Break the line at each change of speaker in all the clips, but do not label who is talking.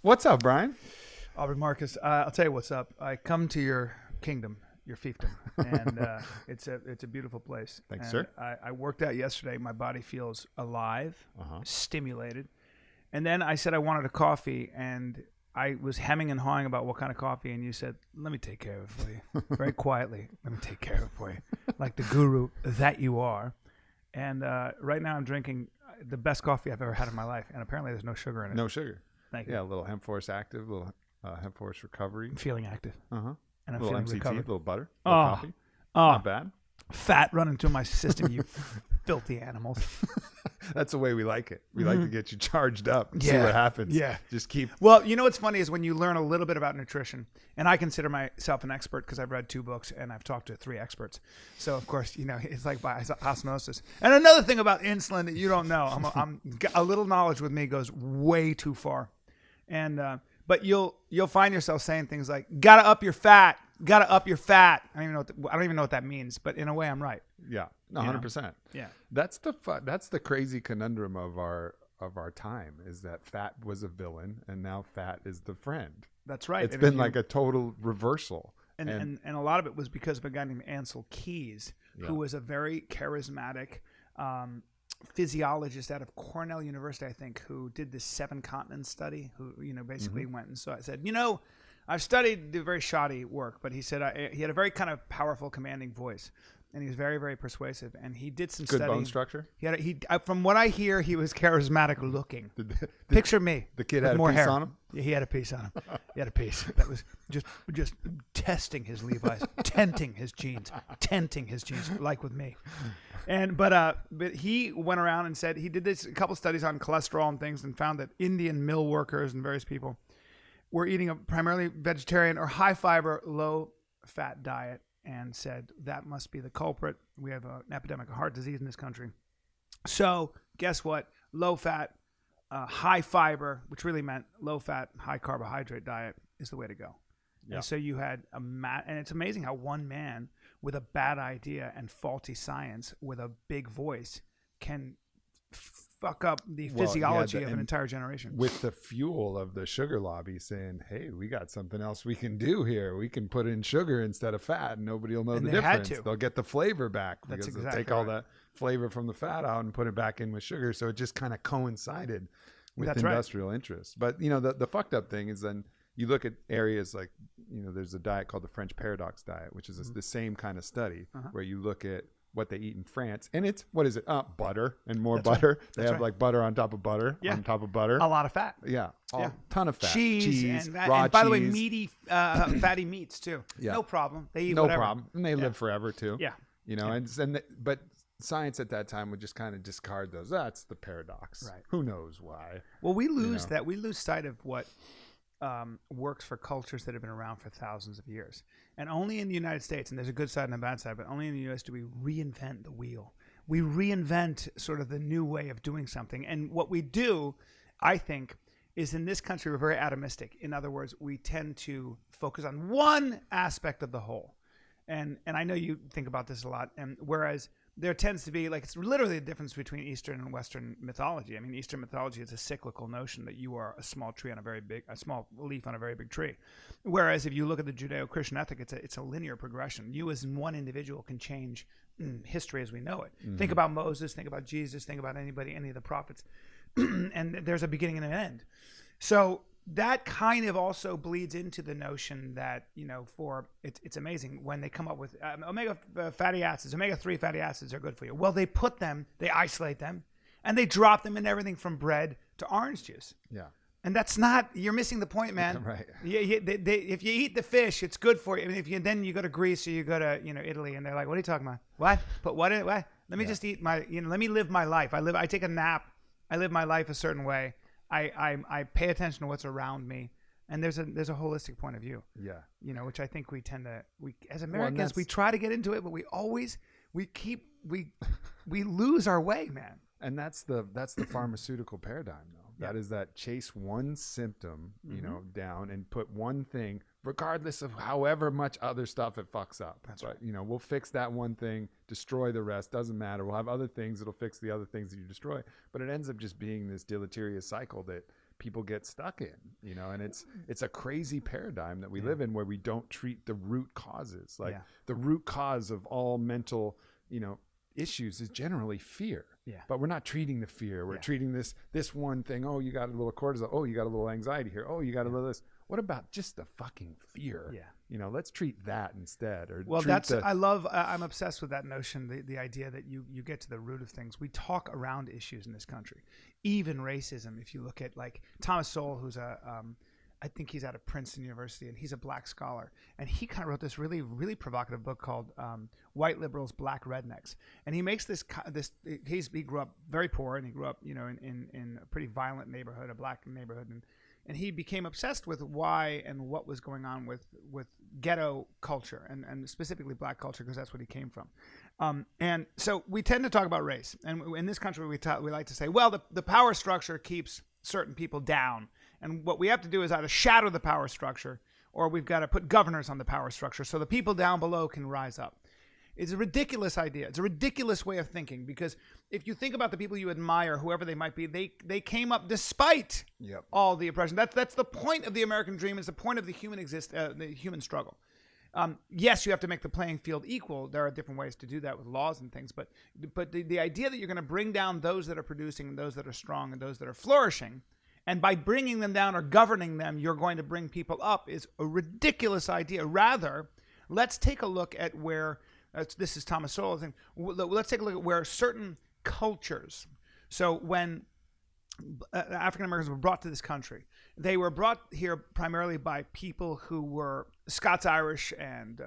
What's up, Brian?
Aubrey Marcus, I'll tell you what's up. I come to your kingdom, your fiefdom, and it's a beautiful place.
Thanks,
and
sir.
I worked out yesterday. My body feels alive,
Uh-huh.
stimulated. And then I said I wanted a coffee, and I was hemming and hawing about what kind of coffee, and you said, let me take care of it for you. Very quietly, let me take care of it for you. Like the guru that you are. And right now I'm drinking the best coffee I've ever had in my life, and apparently there's no sugar in it.
No sugar.
Thank you.
Yeah, a little hemp force active, a little hemp force recovery.
I'm feeling active,
Uh-huh.
and I'm
A little
feeling
MCT, a
recovered.
little butter, a little coffee.
Oh,
Not bad.
fat running through my system, you filthy animals.
That's the way we like it. We like to get you charged up and see
Yeah.
what happens.
Yeah.
Just keep.
Well, you know what's funny is when you learn a little bit about nutrition, and I consider myself an expert because I've read 2 books and I've talked to 3 experts. So, of course, it's like by osmosis. And another thing about insulin that you don't know, a little knowledge with me goes way too far. And but you'll find yourself saying things like, "Gotta up your fat, gotta up your fat." I don't even know what that means, but in a way, I'm right.
Yeah, 100%.
Yeah.
That's the crazy conundrum of our time is that fat was a villain and now fat is the friend.
That's right.
It's
And
been
if
like a total reversal.
And a lot of it was because of a guy named Ansel Keys, who was a very charismatic physiologist out of Cornell University, I think, who did this 7 continent study, who basically went and said, I've studied the very shoddy work, but he said he had a very kind of powerful, commanding voice, and he was very, very persuasive, and he did some
Good
study.
bone structure.
From what I hear, he was charismatic looking. Picture me.
The kid
with
had a
more
piece
hair.
on him?
Yeah, he had a piece on him. He had a piece that was just testing his Levi's, tenting his jeans, like with me. And but he went around and said he did a couple studies on cholesterol and things, and found that Indian mill workers and various people were eating a primarily vegetarian or high fiber, low fat diet, and said that must be the culprit. We have an epidemic of heart disease in this country. So guess what? Low fat, high fiber, which really meant low fat, high carbohydrate diet is the way to go.
Yeah.
And so you had and it's amazing how one man with a bad idea and faulty science with a big voice can fuck up the physiology of an entire generation.
With the fuel of the sugar lobby saying, hey, we got something else we can do here. We can put in sugar instead of fat and nobody will know
And
the
they had
difference.
to.
They'll get the flavor back
That's
because they'll
exactly
take all
right.
that flavor from the fat out and put it back in with sugar. So it just kind of coincided with
That's right.
industrial interests. But, the fucked up thing is then you look at areas like, there's a diet called the French paradox diet, which is the same kind of study where you look at what they eat in France, and it's butter and more butter.
Right.
They have like butter on top of butter on top of butter.
A lot of fat.
Yeah, ton of fat,
Cheese and
raw
and by the way,
cheese.
meaty, fatty meats too.
Yeah.
No problem. They eat
No
whatever.
problem, and they live forever too.
Yeah.
But science at that time would just kind of discard those. That's the paradox.
Right.
Who knows why?
Well, we lose that. We lose sight of what works for cultures that have been around for thousands of years. And only in the United States, and there's a good side and a bad side, but only in the U.S. do we reinvent the wheel. We reinvent sort of the new way of doing something. And what we do, I think, is in this country, we're very atomistic. In other words, we tend to focus on one aspect of the whole. And I know you think about this a lot. And whereas there tends to be, like, it's literally the difference between Eastern and Western mythology. I mean, Eastern mythology is a cyclical notion that you are a small tree on a small leaf on a very big tree. Whereas if you look at the Judeo-Christian ethic, it's a linear progression. You as one individual can change history as we know it. Mm-hmm. Think about Moses, think about Jesus, think about any of the prophets. And there's a beginning and an end. So that kind of also bleeds into the notion that, it's amazing when they come up with omega-3 fatty acids are good for you. Well, they isolate them, and they drop them in everything from bread to orange juice.
Yeah.
And you're missing the point, man.
Right.
If you eat the fish, it's good for you. I mean, then you go to Greece or you go to, Italy, and they're like, what are you talking about? What? Put what in? What? Let me just eat let me live my life. I take a nap. I live my life a certain way. I pay attention to what's around me, and there's a holistic point of view.
Yeah.
Which I think we as Americans we try to get into it, but we lose our way, man.
And that's the pharmaceutical paradigm, though. That is that chase one symptom, down and put one thing, regardless of however much other stuff it fucks up.
That's
right. We'll fix that one thing, destroy the rest. Doesn't matter. We'll have other things that'll fix the other things that you destroy. But it ends up just being this deleterious cycle that people get stuck in, and it's a crazy paradigm that we live in where we don't treat the root causes. Like the root cause of all mental, issues is generally fear.
Yeah.
But we're not treating the fear. We're treating this one thing. Oh, you got a little cortisol. Oh, you got a little anxiety here. Oh, you got a little this. What about just the fucking fear?
Yeah.
Let's treat that instead.
I'm obsessed with that notion, the idea that you get to the root of things. We talk around issues in this country, even racism. If you look at like Thomas Sowell, who's I think he's out of Princeton University, and he's a black scholar. And he kind of wrote this really, really provocative book called White Liberals, Black Rednecks. And he makes he grew up very poor, and he grew up, in a pretty violent neighborhood, a black neighborhood. And he became obsessed with why and what was going on with ghetto culture and specifically black culture, because that's what he came from. And so we tend to talk about race. And in this country, we like to say, well, the power structure keeps certain people down. And what we have to do is either shadow the power structure, or we've got to put governors on the power structure so the people down below can rise up. It's a ridiculous idea. It's a ridiculous way of thinking, because if you think about the people you admire, whoever they might be, they came up despite all the oppression. That's the point of the American dream. It's the point of the human struggle. Yes, you have to make the playing field equal. There are different ways to do that with laws and things, but the idea that you're going to bring down those that are producing and those that are strong and those that are flourishing, and by bringing them down or governing them, you're going to bring people up, is a ridiculous idea. Rather, let's take a look at where, this is Thomas Sowell's thing, let's take a look at where certain cultures, so when African Americans were brought to this country, they were brought here primarily by people who were Scots-Irish and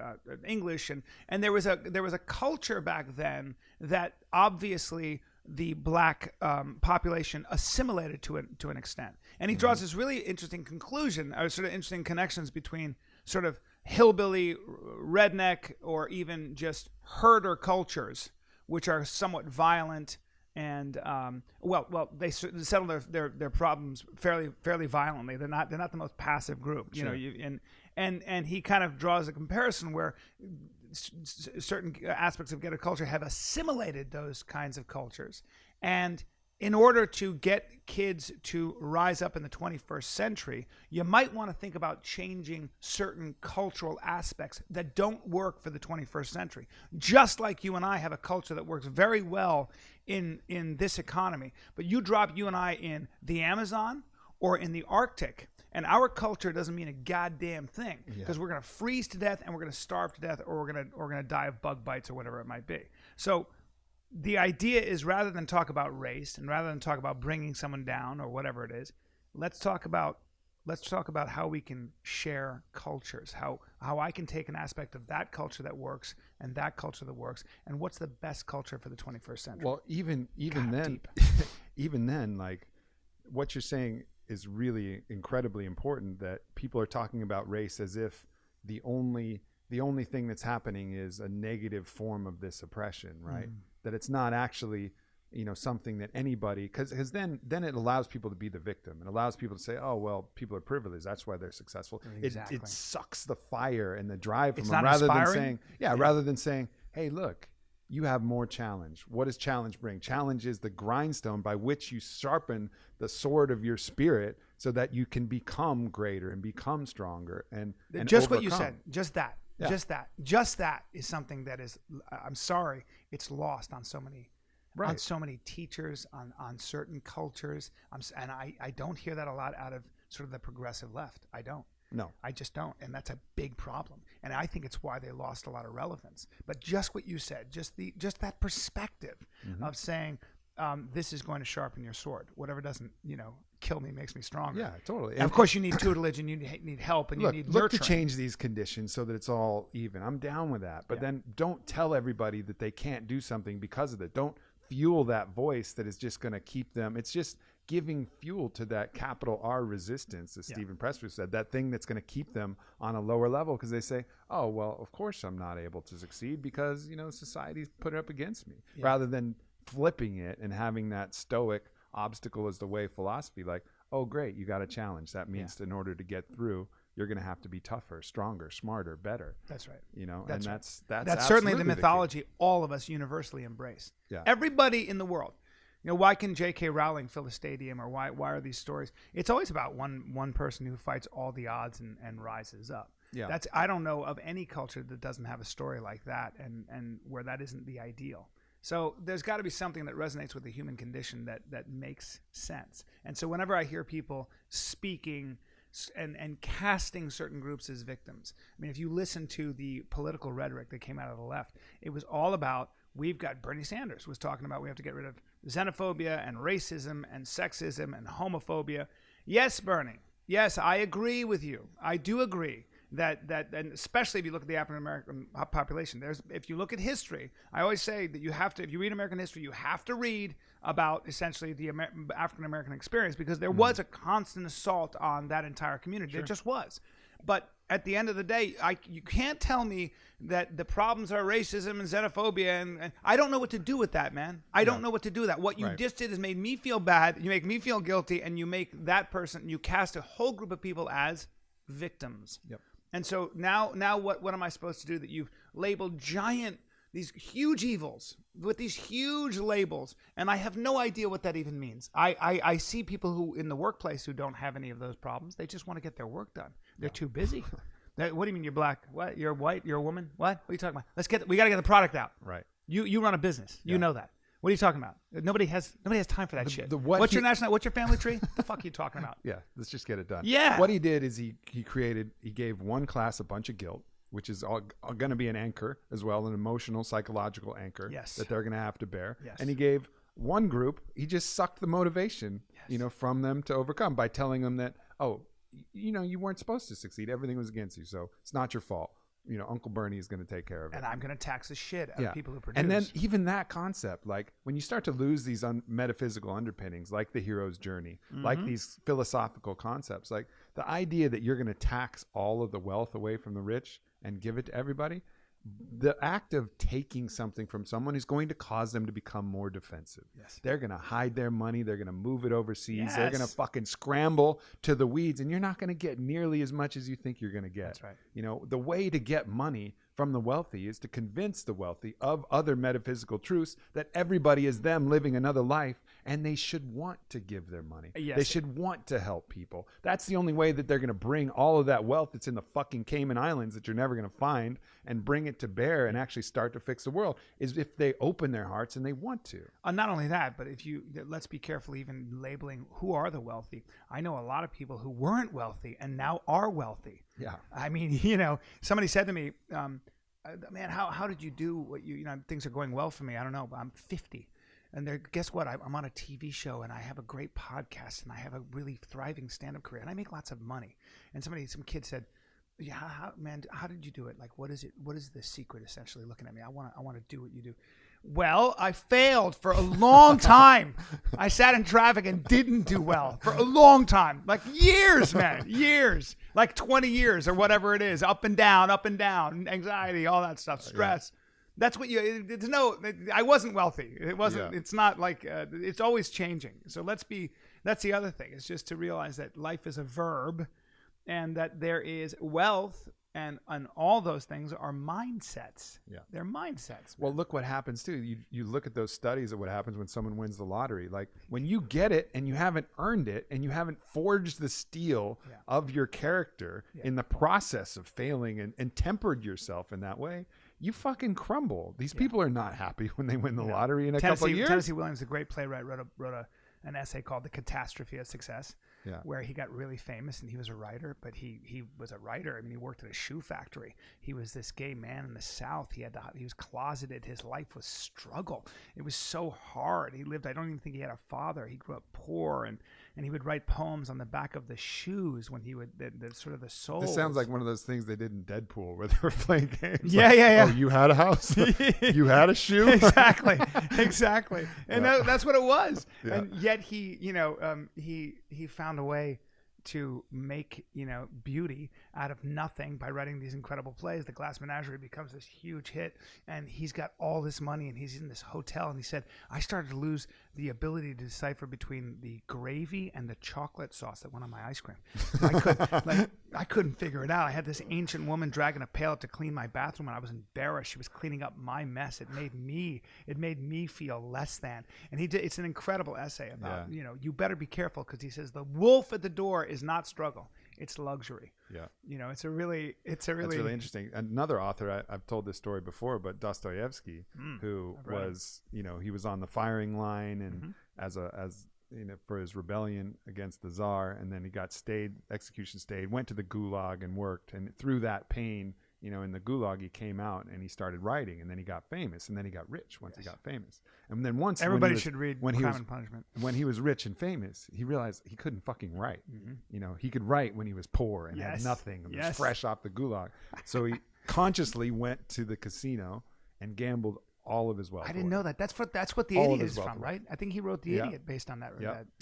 English, and there was a culture back then that obviously the black population assimilated to an extent. And he draws this really interesting conclusion, or sort of interesting connections between sort of hillbilly, redneck, or even just herder cultures, which are somewhat violent and they settle their problems fairly violently. They're not the most passive group,
Sure.
And he kind of draws a comparison where certain aspects of ghetto culture have assimilated those kinds of cultures, and in order to get kids to rise up in the 21st century, you might want to think about changing certain cultural aspects that don't work for the 21st century. Just like you and I have a culture that works very well in this economy, but you drop you and I in the Amazon or in the Arctic, and our culture doesn't mean a goddamn thing, because we're going to freeze to death and we're going to starve to death, or we're going to die of bug bites or whatever it might be. So the idea is, rather than talk about race and rather than talk about bringing someone down or whatever it is, let's talk about how we can share cultures, how I can take an aspect of that culture that works and that culture that works, and what's the best culture for the 21st century.
Well, even then, even then, like what you're saying is really incredibly important, that people are talking about race as if the only thing that's happening is a negative form of this oppression, right? That it's not actually, something that anybody, because then it allows people to be the victim. It allows people to say, oh, well, people are privileged, that's why they're successful.
Exactly.
It sucks the fire and the drive from
It's
them,
not inspiring?
rather than saying, hey, look, you have more challenge. What does challenge bring? Challenge is the grindstone by which you sharpen the sword of your spirit so that you can become greater and become stronger and
just
overcome.
what you said, just that.
Yeah.
Just that is something that is, I'm sorry, it's lost on so many, on so many teachers, on certain cultures. And I don't hear that a lot out of sort of the progressive left. I don't.
No,
I just don't. And that's a big problem. And I think it's why they lost a lot of relevance. But just what you said, just that perspective of saying, this is going to sharpen your sword. Whatever doesn't, kill me makes me stronger.
Yeah, totally.
And of course, you need tutelage and you need help and you need nurturing.
Look to change these conditions so that it's all even. I'm down with that. But then don't tell everybody that they can't do something because of it. Don't fuel that voice that is just going to keep them. It's just giving fuel to that capital R resistance, as Stephen Pressfield said, that thing that's going to keep them on a lower level, because they say, oh, well, of course I'm not able to succeed because, society's put it up against me, rather than flipping it and having that stoic obstacle as the way philosophy, like, oh, great, you got a challenge. That means in order to get through, you're going to have to be tougher, stronger, smarter, better.
That's right.
That's
certainly the mythology all of us universally embrace.
Yeah.
Everybody in the world, why can J.K. Rowling fill a stadium, or why are these stories? It's always about one person who fights all the odds and rises up.
Yeah.
I don't know of any culture that doesn't have a story like that, and where that isn't the ideal. So there's got to be something that resonates with the human condition that makes sense. And so whenever I hear people speaking and casting certain groups as victims, I mean, if you listen to the political rhetoric that came out of the left, it was all about, we've got Bernie Sanders was talking about we have to get rid of xenophobia and racism and sexism and homophobia. Yes, Bernie. Yes, I agree with you. I do agree. That and especially if you look at the African American population, if you look at history, I always say that you have to, if you read American history, you have to read about essentially the African American experience, because there was a constant assault on that entire community. Sure. There just was. But at the end of the day, you can't tell me that the problems are racism and xenophobia, and I don't know what to do with that, man. I don't know what to do with that. What you just did is made me feel bad. You make me feel guilty, and you make that person, you cast a whole group of people as victims.
Yep.
And so now what am I supposed to do that you've labeled these huge evils with these huge labels, and I have no idea what that even means. I see people who in the workplace who don't have any of those problems. They just want to get their work done. They're too busy. What do you mean you're black? What? You're white? You're a woman? What are you talking about? We got to get the product out.
Right.
You run a business. You know that. What are you talking about? Nobody has time for that shit. What's your family tree? What the fuck are you talking about?
Yeah, let's just get it done.
Yeah.
What he did is he gave one class a bunch of guilt, which is all going to be an anchor as well, an emotional, psychological anchor that they're going to have to bear.
Yes.
And he gave one group, he just sucked the motivation, from them to overcome by telling them that, you weren't supposed to succeed. Everything was against you, so it's not your fault. Uncle Bernie is going to take care of it.
And I'm going to tax the shit out of people who produce.
And then even that concept, like when you start to lose these metaphysical underpinnings, like the hero's journey, like these philosophical concepts, like the idea that you're going to tax all of the wealth away from the rich and give it to everybody, the act of taking something from someone is going to cause them to become more defensive.
Yes.
They're going to hide their money. They're going to move it overseas.
Yes.
They're going to fucking scramble to the weeds, and you're not going to get nearly as much as you think you're going to get.
That's right.
The way to get money from the wealthy is to convince the wealthy of other metaphysical truths that everybody is them living another life, and they should want to give their money.
Yes.
They should want to help people. That's the only way that they're going to bring all of that wealth that's in the fucking Cayman Islands that you're never going to find and bring it to bear and actually start to fix the world, is if they open their hearts and they want to.
Not only that, but let's be careful even labeling who are the wealthy. I know a lot of people who weren't wealthy and now are wealthy.
Yeah.
I mean, somebody said to me, man, how did you do what things are going well for me. I don't know, but I'm 50. And guess what? I'm on a TV show, and I have a great podcast, and I have a really thriving stand-up career, and I make lots of money. And some kid said, "Yeah, how did you do it? Like, what is it? What is the secret?" Essentially, looking at me, I want to do what you do. Well, I failed for a long time. I sat in traffic and didn't do well for a long time, like years, man, years, like 20 years or whatever it is, up and down, anxiety, all that stuff, stress. Yeah. That's what I wasn't wealthy. It wasn't, It's not like, it's always changing. So that's the other thing. It's just to realize that life is a verb, and that there is wealth, and all those things are mindsets.
Yeah.
They're mindsets. Man.
Well, look what happens too. You look at those studies of what happens when someone wins the lottery. Like when you get it and you haven't earned it and you haven't forged the steel of your character in the process of failing and tempered yourself in that way, you fucking crumble. These people are not happy when they win the lottery in a couple of years.
Tennessee Williams, the great playwright, wrote an essay called "The Catastrophe of Success," where he got really famous, and he was a writer. But he was a writer. I mean, he worked at a shoe factory. He was this gay man in the South. He was closeted. His life was struggle. It was so hard. I don't even think he had a father. He grew up poor, and he would write poems on the back of the shoes when he would the sort of the soul.
This sounds like one of those things they did in Deadpool where they were playing games.
Yeah.
Oh, you had a house, you had a shoe.
Exactly, and that's what it was.
Yeah.
And yet he found a way to make beauty out of nothing by writing these incredible plays. The Glass Menagerie becomes this huge hit, and he's got all this money, and he's in this hotel, and he said, I started to lose the ability to decipher between the gravy and the chocolate sauce that went on my ice cream. I couldn't figure it out. I had this ancient woman dragging a pail up to clean my bathroom, and I was embarrassed. She was cleaning up my mess. It made me feel less than. And it's an incredible essay about, you better be careful, because he says the wolf at the door is not struggle. It's luxury.
Yeah.
It's really
That's really interesting. Another author, I've told this story before, but Dostoevsky, who was, he was on the firing line and for his rebellion against the Tsar, and then he got execution stayed, went to the Gulag and worked, and through that pain, in the Gulag, he came out and he started writing, and then he got famous, and then he got rich once he got famous. And then once
everybody should read Crime and Punishment.
When he was rich and famous, he realized he couldn't fucking write. He could write when he was poor and had nothing and was fresh off the Gulag. So he consciously went to the casino and gambled all of his wealth.
I didn't know that. That's what The Idiot is from, right? I think he wrote The Idiot based on that.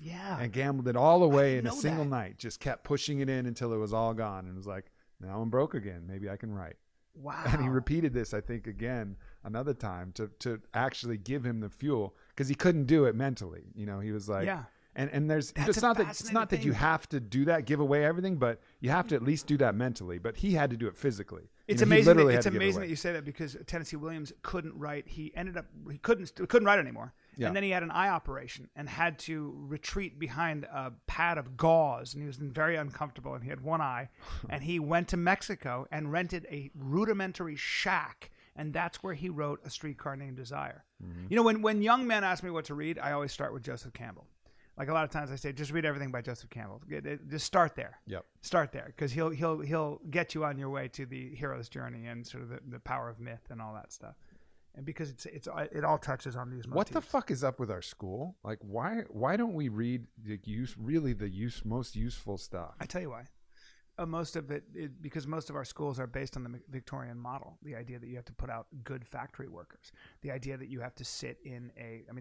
Yeah.
And gambled it all away in a single night. Just kept pushing it in until it was all gone, and was like, now I'm broke again. Maybe I can write.
Wow.
And he repeated this, I think, again another time to actually give him the fuel, because he couldn't do it mentally. He was like, and it's not that you have to do that, give away everything, but you have to at least do that mentally. But he had to do it physically.
It's amazing. It's amazing that you say that, because Tennessee Williams couldn't write. He couldn't write anymore. Yeah. And then he had an eye operation and had to retreat behind a pad of gauze, and he was very uncomfortable, and he had one eye. And he went to Mexico and rented a rudimentary shack, and that's where he wrote A Streetcar Named Desire. When young men ask me what to read, I always start with Joseph Campbell. Like a lot of times I say, just read everything by Joseph Campbell. Just start there. Yep. Start there, because he'll get you on your way to the hero's journey and sort of the power of myth and all that stuff. And because it all touches on these motifs.
What the fuck is up with our school? Like, why don't we read the most useful stuff?
I tell you why. Most of it, because most of our schools are based on the Victorian model. The idea that you have to put out good factory workers. The idea that you have to sit in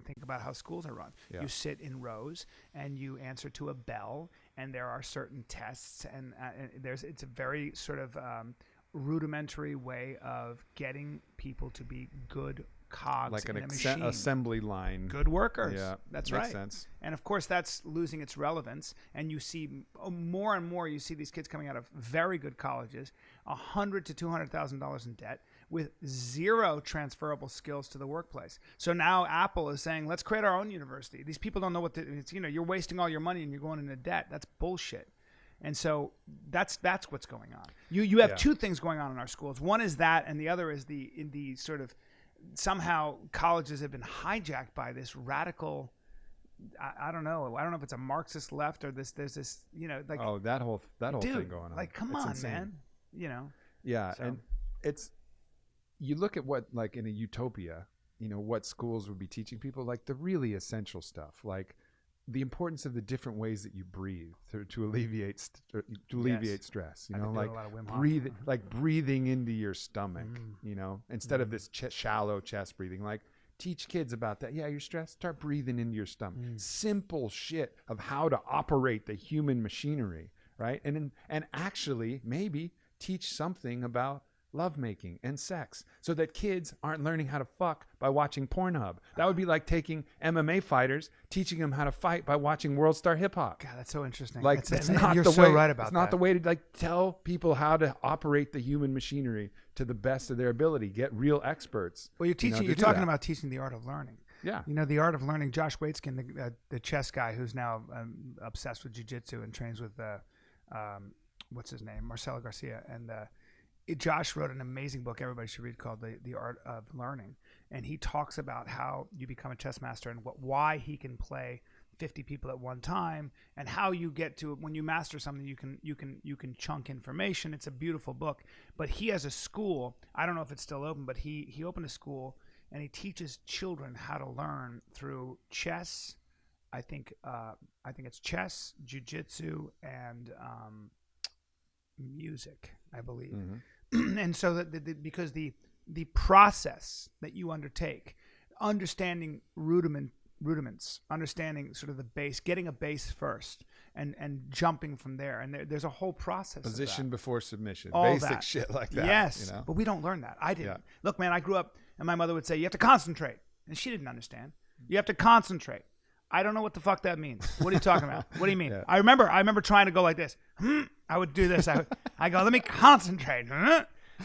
think about how schools are run. Yeah. You sit in rows and you answer to a bell, and there are certain tests, and it's a very sort of rudimentary way of getting people to be good cogs, like in a machine.
Assembly line.
Good workers.
Yeah,
that's
makes
right.
Sense.
And of course, that's losing its relevance. And you see more and more. You see these kids coming out of very good colleges, $100,000 to $200,000 in debt, with zero transferable skills to the workplace. So now Apple is saying, let's create our own university. These people don't know you're wasting all your money and you're going into debt. That's bullshit. And so that's what's going on. You have two things going on in our schools. One is that, and the other is the sort of, somehow colleges have been hijacked by this radical. I don't know. I don't know if it's a Marxist left or there's this
that whole thing going on.
Like, come on, man.
Yeah, so. And it's, you look at what, like in a utopia, what schools would be teaching people, like the really essential stuff, like the importance of the different ways that you breathe to alleviate stress. Breathing into your stomach. Instead of this shallow chest breathing. Like, teach kids about that. Yeah, you're stressed. Start breathing into your stomach. Simple shit of how to operate the human machinery, right? And actually maybe teach something about lovemaking and sex, so that kids aren't learning how to fuck by watching Pornhub. That would be like taking MMA fighters, teaching them how to fight by watching World Star Hip Hop.
God, that's so interesting.
Like,
it's not the way. Right about
it's not the way to tell people how to operate the human machinery to the best of their ability. Get real experts.
Well, you're talking about teaching the art of learning.
Yeah.
The art of learning. Josh Waitzkin, the chess guy who's now obsessed with jiu-jitsu and trains with what's his name, Marcelo Garcia, and Josh wrote an amazing book everybody should read called The Art of Learning, and he talks about how you become a chess master and why he can play 50 people at one time, and how you get to, when you master something, you can chunk information. It's a beautiful book. But he has a school. I don't know if it's still open, but he opened a school, and he teaches children how to learn through chess. I think it's chess, jiu-jitsu, and music, I believe. Mm-hmm. And so because the process that you undertake, understanding rudiments, understanding sort of the base, getting a base first, and jumping from there, and there's a whole process.
Position before submission,
all
basic
that.
Shit like that.
Yes, but we don't learn that. I didn't. Yeah. Look, man, I grew up, and my mother would say, "You have to concentrate," and she didn't understand. You have to concentrate. I don't know what the fuck that means. What are you talking about? What do you mean?
Yeah.
I remember trying to go like this. I would do this. I go, let me concentrate.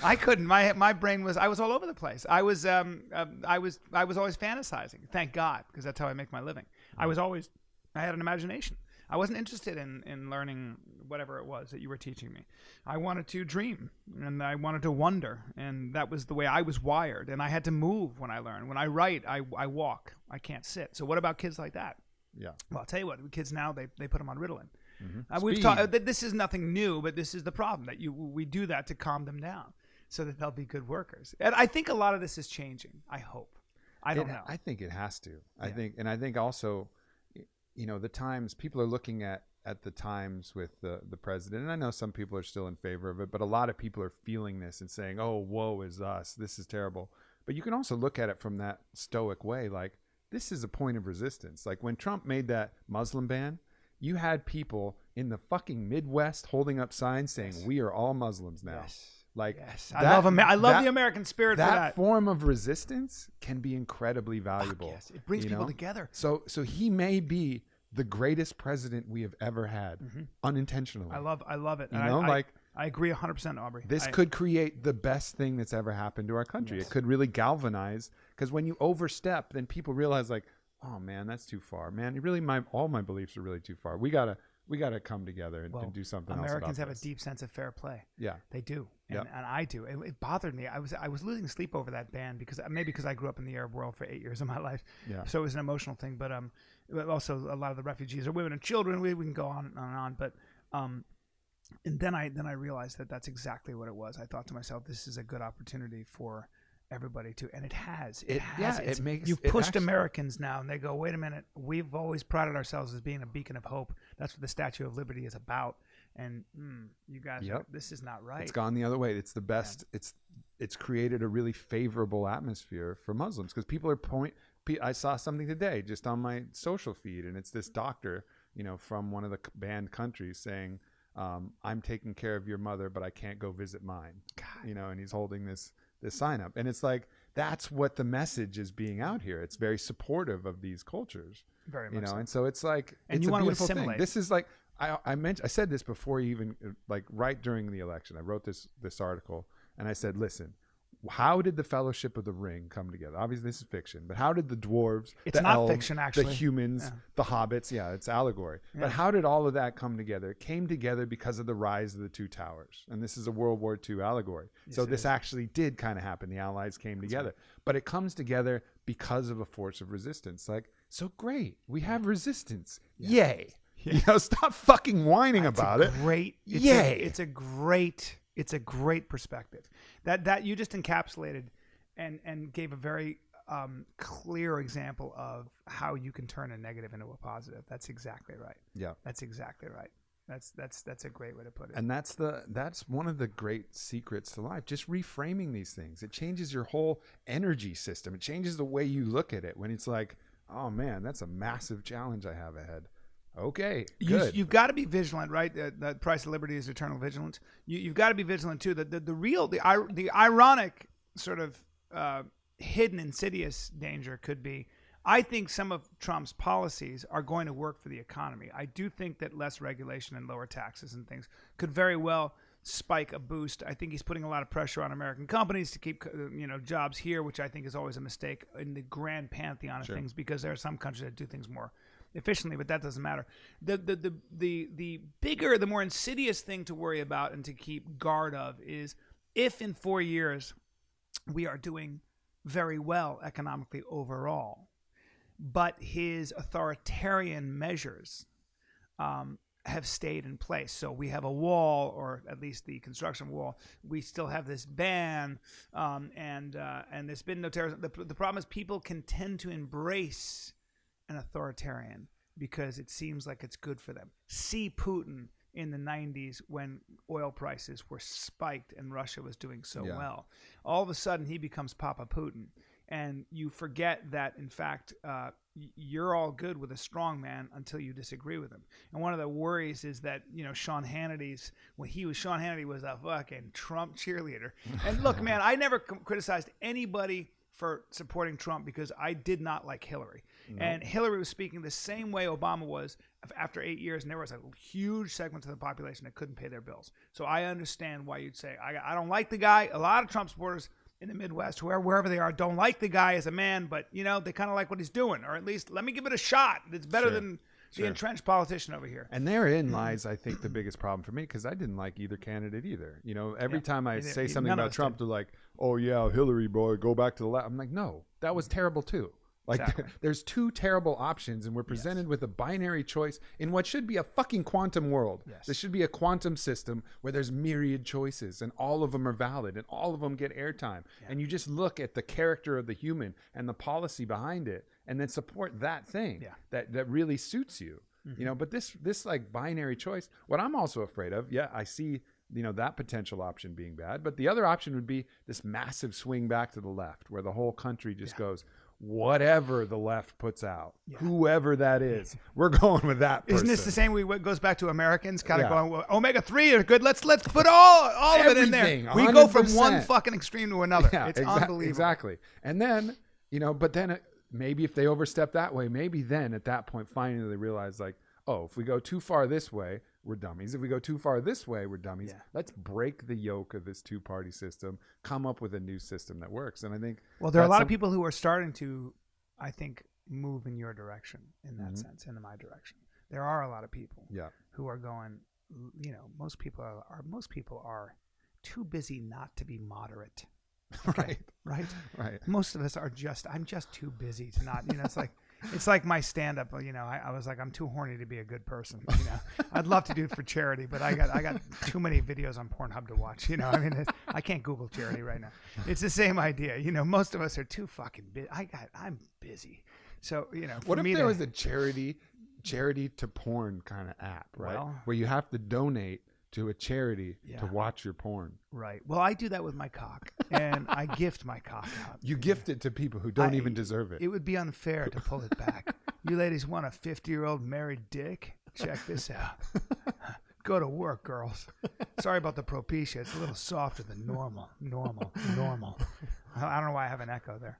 I couldn't. My brain was. I was all over the place. I was always fantasizing. Thank God, because that's how I make my living. I had an imagination. I wasn't interested in learning whatever it was that you were teaching me. I wanted to dream, and I wanted to wonder, and that was the way I was wired. And I had to move when I learned. When I write, I walk. I can't sit. So what about kids like that?
Yeah.
Well, I'll tell you what. Kids now, they put them on Ritalin.
Mm-hmm.
We've talked. This is nothing new, but this is the problem that we do that to calm them down so that they'll be good workers. And I think a lot of this is changing. I hope. I don't know.
I think it has to. I think also, the times people are looking at the times with the president, and I know some people are still in favor of it, but a lot of people are feeling this and saying, "Oh, woe is us. This is terrible." But you can also look at it from that stoic way, like this is a point of resistance. Like when Trump made that Muslim ban, you had people in the fucking Midwest holding up signs saying, "We are all Muslims now."
Yes.
Like
I love the American spirit for that.
That form of resistance can be incredibly valuable.
Yes. It brings people together.
So he may be the greatest president we have ever had, unintentionally.
I love it.
You
And
know,
I agree 100%, Aubrey.
This could create the best thing that's ever happened to our country. Yes. It could really galvanize, because when you overstep, then people realize like, oh man, that's too far. Man, all my beliefs are really too far. We gotta come together and do something else.
Americans have a deep sense of fair play.
Yeah,
they do, and I do. It bothered me. I was losing sleep over that ban because I grew up in the Arab world for 8 years of my life.
Yeah.
So it was an emotional thing. But also a lot of the refugees are women and children. We can go on and on. But and then I realized that that's exactly what it was. I thought to myself, this is a good opportunity for everybody to, and it has. You've pushed Americans now, and they go, wait a minute, we've always prided ourselves as being a beacon of hope. That's what the Statue of Liberty is about. And you guys, this is not right.
It's gone the other way. It's the best. Yeah. It's created a really favorable atmosphere for Muslims, because people are I saw something today just on my social feed, and it's this doctor, from one of the banned countries saying, I'm taking care of your mother, but I can't go visit mine. God. And he's holding this sign up, and it's like that's what the message is being out here. It's very supportive of these cultures,
very much so.
And so it's like,
and
it's
you
a
want to
beautiful
assimilate.
thing. This is like I said this before you even, like right during the election. I wrote this article, and I said, listen, how did the Fellowship of the Ring come together? Obviously, this is fiction, but how did the dwarves,
the elves, fiction, actually,
the humans, the hobbits, it's allegory. Yeah. But how did all of that come together? It came together because of the rise of the two towers, and this is a World War II allegory. Yes, so this actually did kind of happen. The Allies came together, but it comes together because of a force of resistance. Like, so great, we have resistance. Yeah. Yay! Yeah. Stop fucking whining about it. Yay!
It's a great perspective that you just encapsulated and gave a very clear example of how you can turn a negative into a positive. That's exactly right.
Yeah,
that's exactly right. That's a great way to put it.
And that's one of the great secrets to life. Just reframing these things. It changes your whole energy system. It changes the way you look at it when it's like, oh man, that's a massive challenge I have ahead. Okay, good.
You've got to be vigilant, right? The price of liberty is eternal vigilance. You've got to be vigilant too. The ironic sort of hidden, insidious danger could be, I think some of Trump's policies are going to work for the economy. I do think that less regulation and lower taxes and things could very well spike a boost. I think he's putting a lot of pressure on American companies to keep jobs here, which I think is always a mistake in the grand pantheon of things, because there are some countries that do things more efficiently, but that doesn't matter. The bigger, the more insidious thing to worry about and to keep guard of is if in 4 years we are doing very well economically overall, but his authoritarian measures have stayed in place. So we have a wall, or at least the construction wall. We still have this ban, and there's been no terrorism. The problem is people can tend to embrace an authoritarian because it seems like it's good for them. See Putin in the 90s when oil prices were spiked and Russia was doing so well. All of a sudden he becomes Papa Putin, and you forget that in fact you're all good with a strong man until you disagree with him. And one of the worries is that Sean Hannity was a fucking Trump cheerleader. And look, man, I never criticized anybody for supporting Trump because I did not like Hillary. Nope. And Hillary was speaking the same way Obama was after 8 years, and there was a huge segment of the population that couldn't pay their bills. So I understand why you'd say, I don't like the guy. A lot of Trump supporters in the Midwest, wherever they are, don't like the guy as a man, but, they kind of like what he's doing, or at least let me give it a shot. It's better than the entrenched politician over here.
And therein lies, I think, the biggest problem for me, because I didn't like either candidate either. Every time I say something about Trump, they're like, oh, yeah, Hillary, boy, go back to the left. I'm like, no, that was terrible, too. Like, exactly. There's two terrible options, and we're presented with a binary choice in what should be a fucking quantum world. Yes. There should be a quantum system where there's myriad choices, and all of them are valid, and all of them get airtime. Yeah. And you just look at the character of the human and the policy behind it, and then support that thing that really suits you. Mm-hmm. But this like binary choice, what I'm also afraid of, I see that potential option being bad, but the other option would be this massive swing back to the left where the whole country just goes, whatever the left puts out, whoever that is, we're going with that person.
Isn't this the same way it goes back to Americans kind of going, well, omega-3 are good, let's put all of it in there. 100%. We go from one fucking extreme to another. It's unbelievable.
Exactly. And then, but then maybe if they overstep that way, maybe then at that point finally they realize like, oh, if we go too far this way, we're dummies. If we go too far this way, we're dummies. Yeah. Let's break the yoke of this two-party system, come up with a new system that works. And I think
there are a lot of people who are starting to, I think, move in your direction in that sense, in my direction. There are a lot of people who are going, most people are too busy not to be moderate. Okay? Right. Most of us are I'm just too busy to not, it's like my stand-up, I was like, I'm too horny to be a good person. I'd love to do it for charity, but I got too many videos on Pornhub to watch. I can't Google charity right now. It's the same idea. Most of us are too fucking busy. I'm busy. So,
what if there was a charity to porn kind of app, right? Well, where you have to donate to a charity to watch your porn.
Right. Well, I do that with my cock, and I gift my cock out.
You gift it to people who don't even deserve it.
It would be unfair to pull it back. You ladies want a 50-year-old married dick? Check this out. Go to work, girls. Sorry about the propecia. It's a little softer than normal. Normal. I don't know why I have an echo there.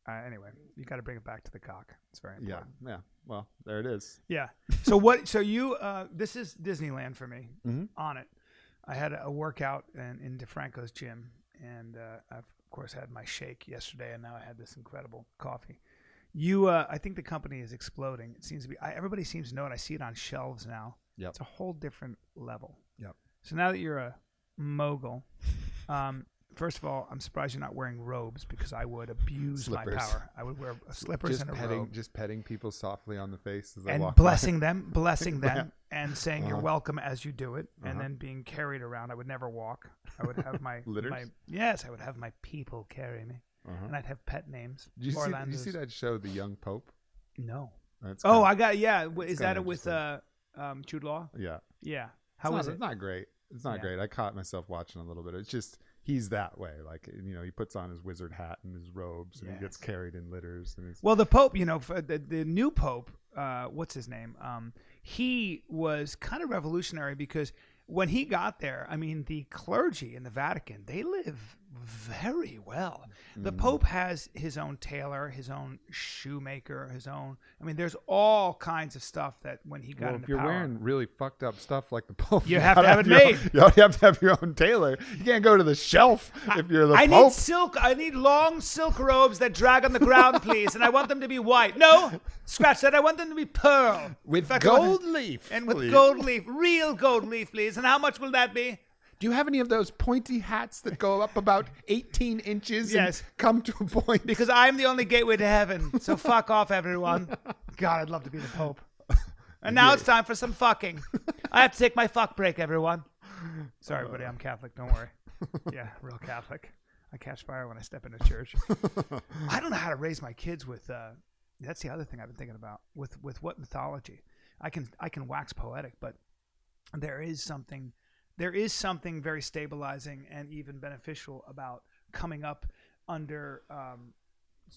Anyway, you got to bring it back to the cock. It's very important.
Yeah. Well, there it is.
Yeah. So you, this is Disneyland for me. Mm-hmm. On it. I had a workout in DeFranco's gym, and I've, of course, had my shake yesterday, and now I had this incredible coffee. I think the company is exploding. It seems to be. Everybody seems to know it. I see it on shelves now. Yep. It's a whole different level.
Yep.
So now that you're a mogul, first of all, I'm surprised you're not wearing robes because I would abuse my power. I would wear slippers and a robe.
Just petting people softly on the face as I
and
walk
blessing them, and saying you're welcome as you do it, and then being carried around. I would never walk. I would have my
litters.
I would have my people carry me, and I'd have pet names.
Did you see that show, The Young Pope?
No. I got Is that it with Jude Law?
Yeah.
Yeah. How was it?
It's not great. It's not great. I caught myself watching a little bit. It's just. He's that way. Like, he puts on his wizard hat and his robes and he gets carried in litters. And
well, the Pope, the new Pope, what's his name? He was kind of revolutionary because when he got there, I mean, the clergy in the Vatican, they live very well. The Pope has his own tailor, his own shoemaker, there's all kinds of stuff that when he got into
if you're
power,
wearing really fucked up stuff like the Pope,
you have to have it made.
You have to have your own tailor. You can't go to the shelf if you're the Pope.
Need silk. I need long silk robes that drag on the ground, please, and I want them to be white. No, scratch that. I want them to be pearl.
With gold leaf.
And with gold leaf. Real gold leaf, please. And how much will that be?
Do you have any of those pointy hats that go up about 18 inches and come to a point?
Because I'm the only gateway to heaven. So fuck off, everyone. God, I'd love to be the Pope. And now it's time for some fucking. I have to take my fuck break, everyone. Sorry, buddy. I'm Catholic. Don't worry. Yeah, real Catholic. I catch fire when I step into church. I don't know how to raise my kids with. That's the other thing I've been thinking about. With what mythology? I can wax poetic, but there is something very stabilizing and even beneficial about coming up under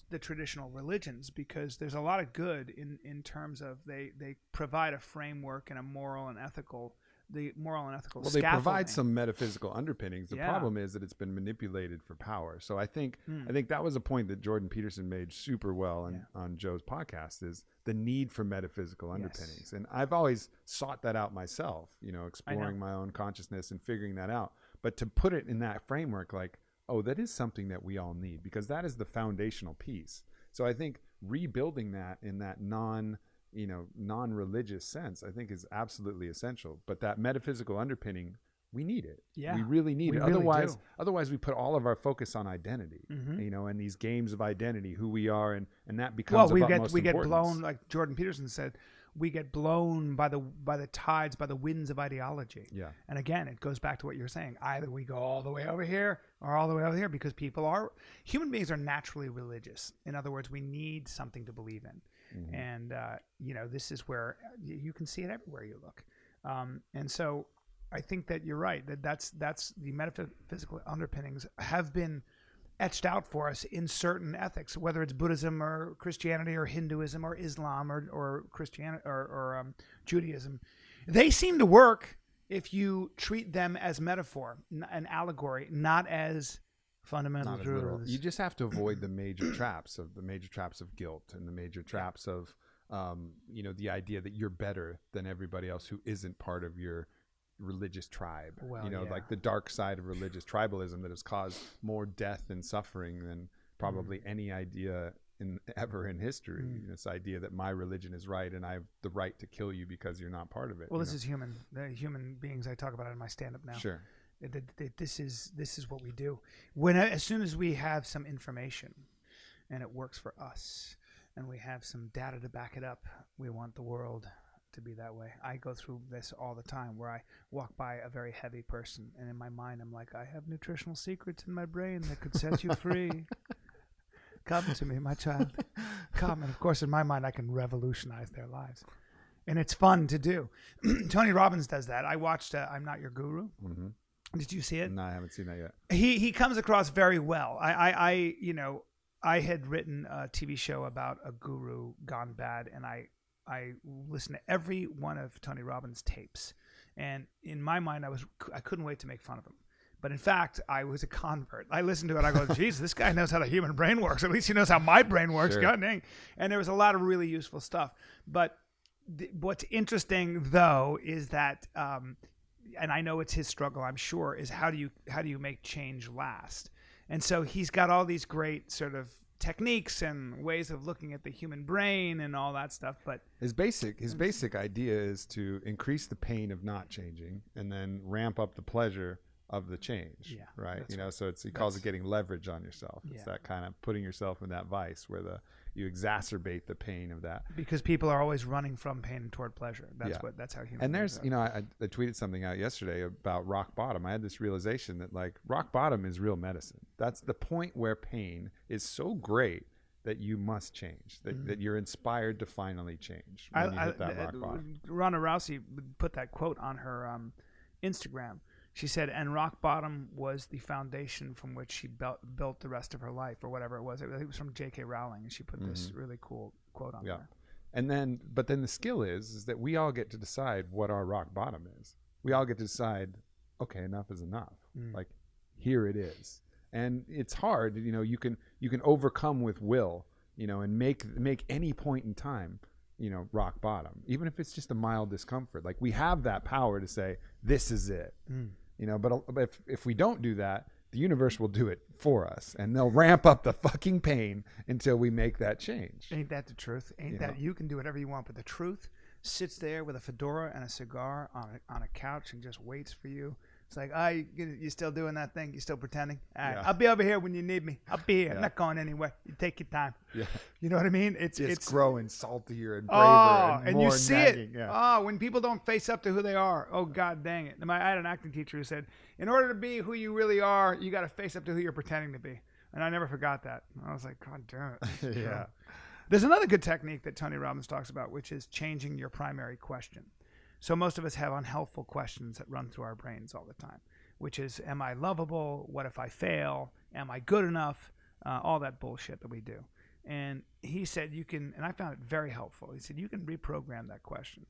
the traditional religions, because there's a lot of good in terms of they provide a framework and a moral and ethical the moral and ethical.
Well, they provide some metaphysical underpinnings. The
Yeah.
problem is that it's been manipulated for power. So I think that was a point that Jordan Peterson made super well on Joe's podcast, is the need for metaphysical underpinnings. And I've always sought that out myself, exploring my own consciousness and figuring that out. But to put it in that framework, like, oh, that is something that we all need, because that is the foundational piece. So I think rebuilding that in that non-religious sense, I think is absolutely essential. But that metaphysical underpinning, we need it.
Yeah,
we really need it.
Really
Otherwise we put all of our focus on identity, and these games of identity, who we are, and that becomes
well,
of utmost
we get
importance.
blown, like Jordan Peterson said, we get blown by the tides, by the winds of ideology.
Yeah.
And again, it goes back to what you're saying. Either we go all the way over here or all the way over here, because human beings are naturally religious. In other words, we need something to believe in. And, this is where you can see it everywhere you look. And so I think that you're right, that's the metaphysical underpinnings have been etched out for us in certain ethics, whether it's Buddhism or Christianity or Hinduism or Islam or Christianity or Judaism. They seem to work if you treat them as metaphor, an allegory, not as fundamental truths.
You just have to avoid the major traps of guilt, and the major traps of the idea that you're better than everybody else who isn't part of your religious tribe. Like the dark side of religious tribalism that has caused more death and suffering than probably any idea ever in history. This idea that my religion is right and I have the right to kill you because you're not part of it.
Well, this is human. The human beings, I talk about it in my stand-up now.
Sure.
This is what we do. As soon as we have some information and it works for us, and we have some data to back it up, we want the world to be that way. I go through this all the time, where I walk by a very heavy person, and in my mind I'm like, I have nutritional secrets in my brain that could set you free. Come to me, my child. Come. And of course, in my mind, I can revolutionize their lives, and it's fun to do. Tony Robbins does that. I watched I'm Not Your Guru. Did you see it?
No, I haven't seen that yet.
He comes across very well. I had written a TV show about a guru gone bad, and I listened to every one of Tony Robbins' tapes, and in my mind, I couldn't wait to make fun of him. But in fact, I was a convert. I listened to it. I go, geez, this guy knows how the human brain works. At least he knows how my brain works.
Sure.
God dang. And there was a lot of really useful stuff. But what's interesting, though, is that, and I know it's his struggle, I'm sure, is how do you make change last? And so he's got all these great sort of techniques and ways of looking at the human brain and all that stuff. But
his basic idea is to increase the pain of not changing and then ramp up the pleasure of the change.
Yeah,
right. So he calls it getting leverage on yourself. It's that kind of putting yourself in that vice where you exacerbate the pain of that.
Because people are always running from pain toward pleasure. That's how humans.
And there's, I tweeted something out yesterday about rock bottom. I had this realization that like rock bottom is real medicine. That's the point where pain is so great that you must change, that you're inspired to finally change when you hit that rock bottom.
Ronda Rousey put that quote on her Instagram. She said, and rock bottom was the foundation from which she built the rest of her life, or whatever it was. It was from J.K. Rowling, and she put this really cool quote on there.
And but then the skill is that we all get to decide what our rock bottom is. We all get to decide, okay, enough is enough. Like, here it is. And it's hard, you can overcome with will, and make any point in time, rock bottom, even if it's just a mild discomfort. Like, we have that power to say, this is it. But if we don't do that, the universe will do it for us, and they'll ramp up the fucking pain until we make that change.
Ain't that the truth? You can do whatever you want, but the truth sits there with a fedora and a cigar on a couch and just waits for you. It's like, you still doing that thing? You still pretending? All right, I'll be over here when you need me. I'll be here. I'm not going anywhere. You take your time. Yeah. You know what I mean? It's
growing saltier and braver and more
you see
nagging.
it. Yeah. When people don't face up to who they are. Oh, God dang it. I had an acting teacher who said, in order to be who you really are, you got to face up to who you're pretending to be. And I never forgot that. I was like, God damn it.
Yeah.
There's another good technique that Tony Robbins talks about, which is changing your primary question. So most of us have unhelpful questions that run through our brains all the time, which is, am I lovable? What if I fail? Am I good enough? All that bullshit that we do. And he said you can, and I found it very helpful. He said you can reprogram that question.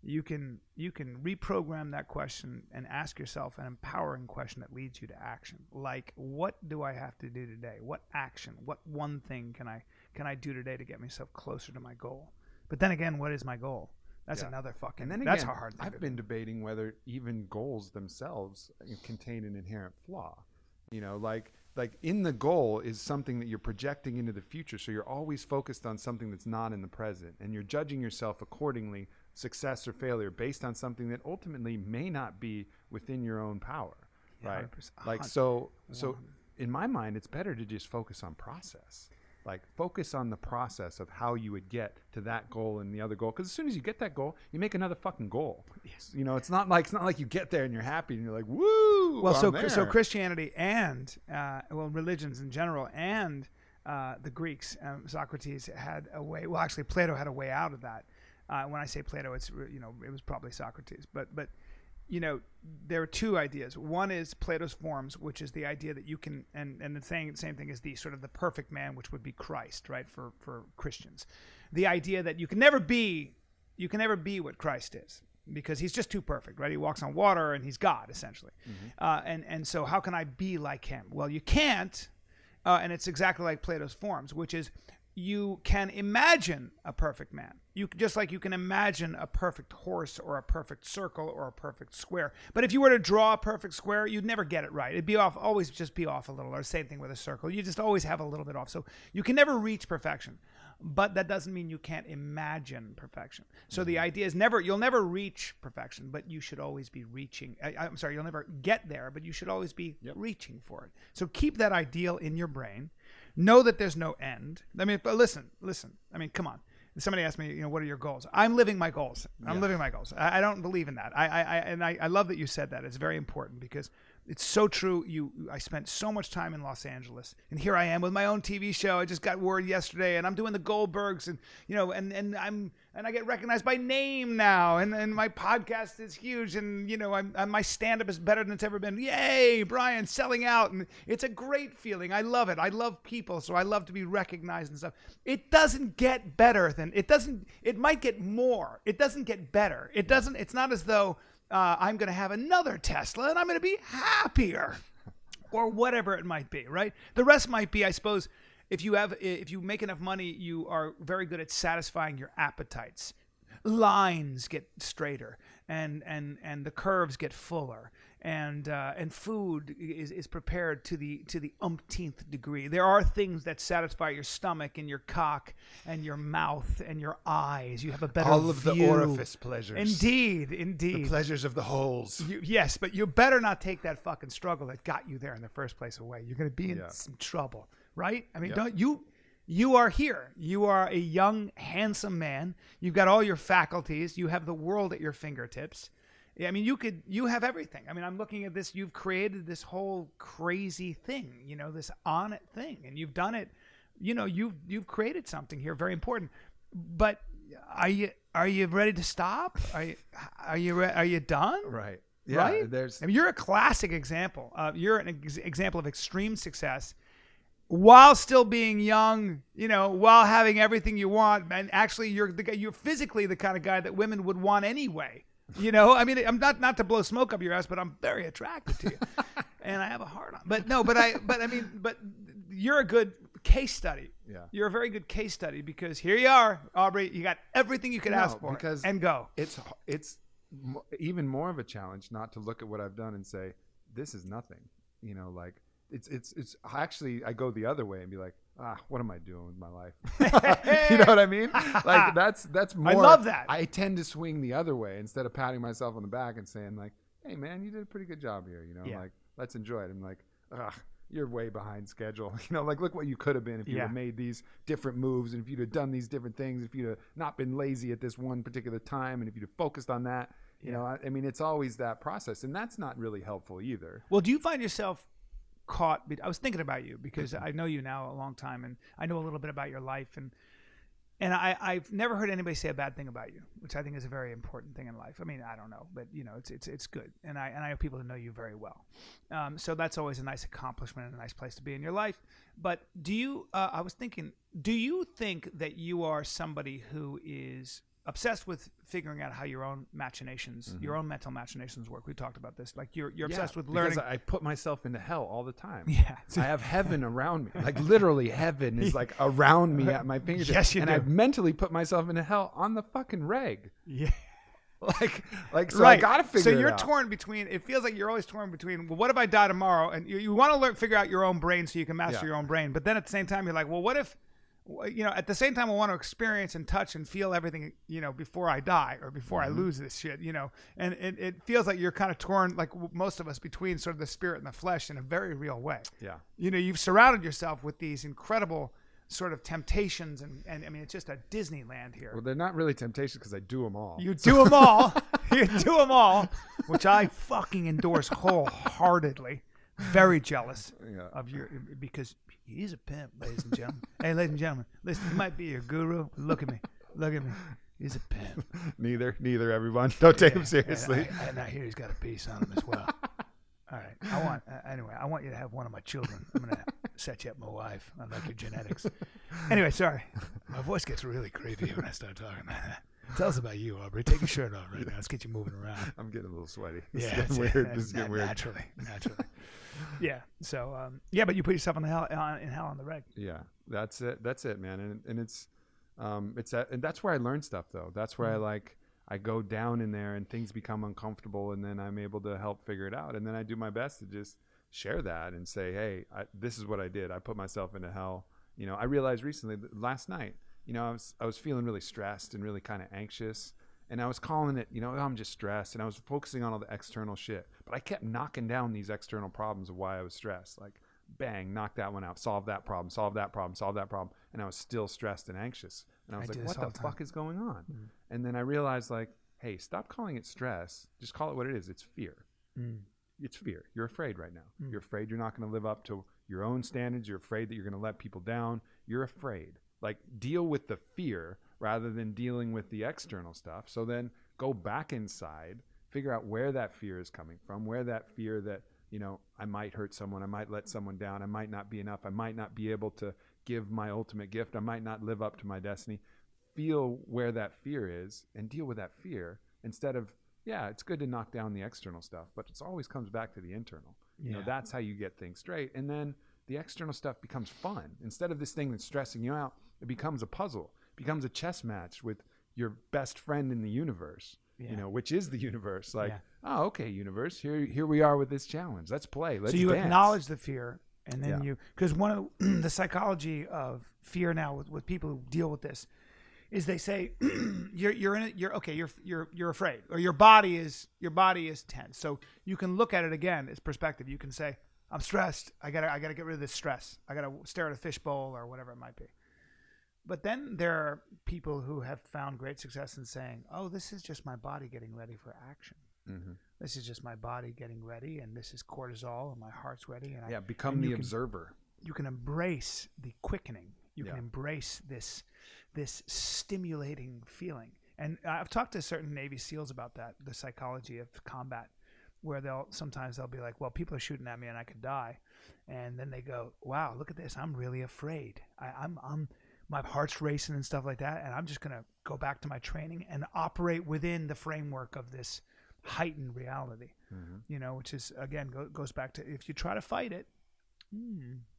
you can reprogram that question and ask yourself an empowering question that leads you to action. Like, what do I have to do today? What action? What one thing can I do today to get myself closer to my goal? But then again, what is my goal? That's another fucking. And then again, that's a hard thing.
I've been debating whether even goals themselves contain an inherent flaw. You know, like in the goal is something that you're projecting into the future. So you're always focused on something that's not in the present, and you're judging yourself accordingly, success or failure, based on something that ultimately may not be within your own power. Right. 100%. Like, so in my mind, it's better to just focus on process. Like, focus on the process of how you would get to that goal and the other goal. Because as soon as you get that goal, you make another fucking goal. Yes. You know, it's not like you get there and you're happy and you're like, woo.
Well, so Christianity and religions in general and the Greeks, Socrates had a way. Well, actually, Plato had a way out of that. When I say Plato, it's it was probably Socrates, but. There are two ideas. One is Plato's forms, which is the idea that you can, and the same thing is the sort of the perfect man, which would be Christ, right? For Christians, the idea that you can never be what Christ is, because he's just too perfect, right? He walks on water and he's God, essentially. Mm-hmm. And so how can I be like him? Well, you can't, and it's exactly like Plato's forms, which is you can imagine a perfect man. Just like you can imagine a perfect horse or a perfect circle or a perfect square. But if you were to draw a perfect square, you'd never get it right. It'd be off, always just be off a little. Or same thing with a circle. You just always have a little bit off. So you can never reach perfection. But that doesn't mean you can't imagine perfection. So the idea is you'll never reach perfection, but you should always be reaching. I'm sorry, you'll never get there, but you should always be reaching for it. So keep that ideal in your brain. Know that there's no end. I mean, but listen. I mean, come on. Somebody asked me, what are your goals? I'm living my goals. I'm living my goals. I don't believe in that. I love that you said that. It's very important because it's so true. I spent so much time in Los Angeles, and here I am with my own TV show. I just got word yesterday, and I'm doing the Goldbergs, and and I get recognized by name now, and my podcast is huge, and my stand-up is better than it's ever been. Yay, Bryan, selling out, and it's a great feeling. I love it. I love people, so I love to be recognized and stuff. It doesn't get better than it doesn't. It might get more. It doesn't get better. It doesn't. It's not as though I'm going to have another Tesla and I'm going to be happier, or whatever it might be. Right. The rest might be, I suppose. If you make enough money, you are very good at satisfying your appetites. Lines get straighter, and the curves get fuller, and food is prepared to the umpteenth degree. There are things that satisfy your stomach and your cock and your mouth and your eyes. You have a better
all of
view.
The orifice pleasures.
Indeed.
The pleasures of the holes.
Yes, but you better not take that fucking struggle that got you there in the first place away. You're going to be in some trouble. Right? I mean, don't you are here. You are a young, handsome man. You've got all your faculties. You have the world at your fingertips. I mean, you have everything. I mean, I'm looking at this. You've created this whole crazy thing, this on it thing, and you've done it. You've created something here, very important. But are you ready to stop? Are you done?
Right. Yeah.
Right. I mean, you're a classic example. You're an example of extreme success. While still being young, while having everything you want, and actually you're physically the kind of guy that women would want anyway. I mean, I'm not to blow smoke up your ass, but I'm very attracted to you, and I have a heart on. But you're a good case study. Yeah, you're a very good case study because here you are, Aubrey. You got everything you could ask for, and go.
It's even more of a challenge not to look at what I've done and say this is nothing. It's actually, I go the other way and be like, what am I doing with my life? You know what I mean? Like that's more.
I love that.
I tend to swing the other way instead of patting myself on the back and saying like, hey man, you did a pretty good job here. Like let's enjoy it. I'm like, you're way behind schedule. Like look what you could have been if you had made these different moves, and if you'd have done these different things, if you'd have not been lazy at this one particular time, and if you'd have focused on that. I mean, it's always that process, and that's not really helpful either.
Well, do you find yourself caught? I was thinking about you because I know you now a long time, and I know a little bit about your life, and I've never heard anybody say a bad thing about you, which I think is a very important thing in life. I mean, I don't know, but it's good, and I have people who know you very well, so that's always a nice accomplishment and a nice place to be in your life. But do you? I was thinking, do you think that you are somebody who is obsessed with figuring out how your own machinations, your own mental machinations work. We talked about this. Like you're obsessed with learning.
Because I put myself into hell all the time.
Yeah.
I have heaven around me. Like literally heaven is like around me at my fingertips.
Yes, you
and
do.
I've mentally put myself into hell on the fucking reg.
Yeah.
Like so I gotta figure it out.
So you're torn between, it feels like you're always torn between, well, what if I die tomorrow? And you want to figure out your own brain so you can master your own brain. But then at the same time, you're like, well, what if, at the same time, I want to experience and touch and feel everything, before I die or before I lose this shit, and it feels like you're kind of torn, like most of us, between sort of the spirit and the flesh in a very real way.
Yeah.
You've surrounded yourself with these incredible sort of temptations and I mean, it's just a Disneyland here.
Well, they're not really temptations because I do them all.
You do them all. You do them all, which I fucking endorse wholeheartedly. Very jealous of your, because he's a pimp, ladies and gentlemen. Hey, ladies and gentlemen, listen, he might be your guru. Look at me. He's a pimp.
Neither, everyone. Don't take him seriously.
And I hear he's got a piece on him as well. All right. I want you to have one of my children. I'm going to set you up my wife. I like your genetics. Anyway, sorry. My voice gets really creepy when I start talking. Tell us about you, Aubrey. Take your shirt off right now. Let's get you moving around.
I'm getting a little sweaty.
It's
getting weird. This is getting weird.
Naturally. Yeah. So, but you put yourself in hell on the reg.
Yeah, that's it, man. And it's and that's where I learn stuff, though. That's where I go down in there and things become uncomfortable, and then I'm able to help figure it out. And then I do my best to just share that and say, hey, this is what I did. I put myself into hell. I realized recently, last night, I was feeling really stressed and really kind of anxious. And I was calling it, I'm just stressed. And I was focusing on all the external shit. But I kept knocking down these external problems of why I was stressed. Like, bang, knock that one out, solve that problem, solve that problem, solve that problem. And I was still stressed and anxious. And I was like, what the fuck is going on? Mm. And then I realized, like, hey, stop calling it stress. Just call it what it is. It's fear. Mm. It's fear. You're afraid right now. Mm. You're afraid you're not going to live up to your own standards. You're afraid that you're going to let people down. You're afraid. Like, deal with the fear rather than dealing with the external stuff. So then go back inside, figure out where that fear is coming from, where that fear that, I might hurt someone, I might let someone down, I might not be enough, I might not be able to give my ultimate gift, I might not live up to my destiny. Feel where that fear is and deal with that fear instead of, it's good to knock down the external stuff, but it always comes back to the internal. That's how you get things straight. And then the external stuff becomes fun. Instead of this thing that's stressing you out, it becomes a puzzle, becomes a chess match with your best friend in the universe, which is the universe. Like, oh, okay, universe, here we are with this challenge. Let's play. Let's
So you
dance.
Acknowledge the fear, and then because one of the psychology of fear now with people who deal with this is they say you're in it. You're afraid, or your body is tense. So you can look at it again as perspective. You can say, I'm stressed. I gotta get rid of this stress. I gotta stare at a fishbowl or whatever it might be. But then there are people who have found great success in saying, oh, this is just my body getting ready for action. Mm-hmm. This is just my body getting ready, and this is cortisol, and my heart's ready. And
become the observer.
You can embrace the quickening. You can embrace this stimulating feeling. And I've talked to certain Navy SEALs about that, the psychology of combat, where sometimes they'll be like, well, people are shooting at me and I could die. And then they go, wow, look at this. I'm really afraid. I'm my heart's racing and stuff like that. And I'm just going to go back to my training and operate within the framework of this heightened reality, which is, again, goes back to, if you try to fight it,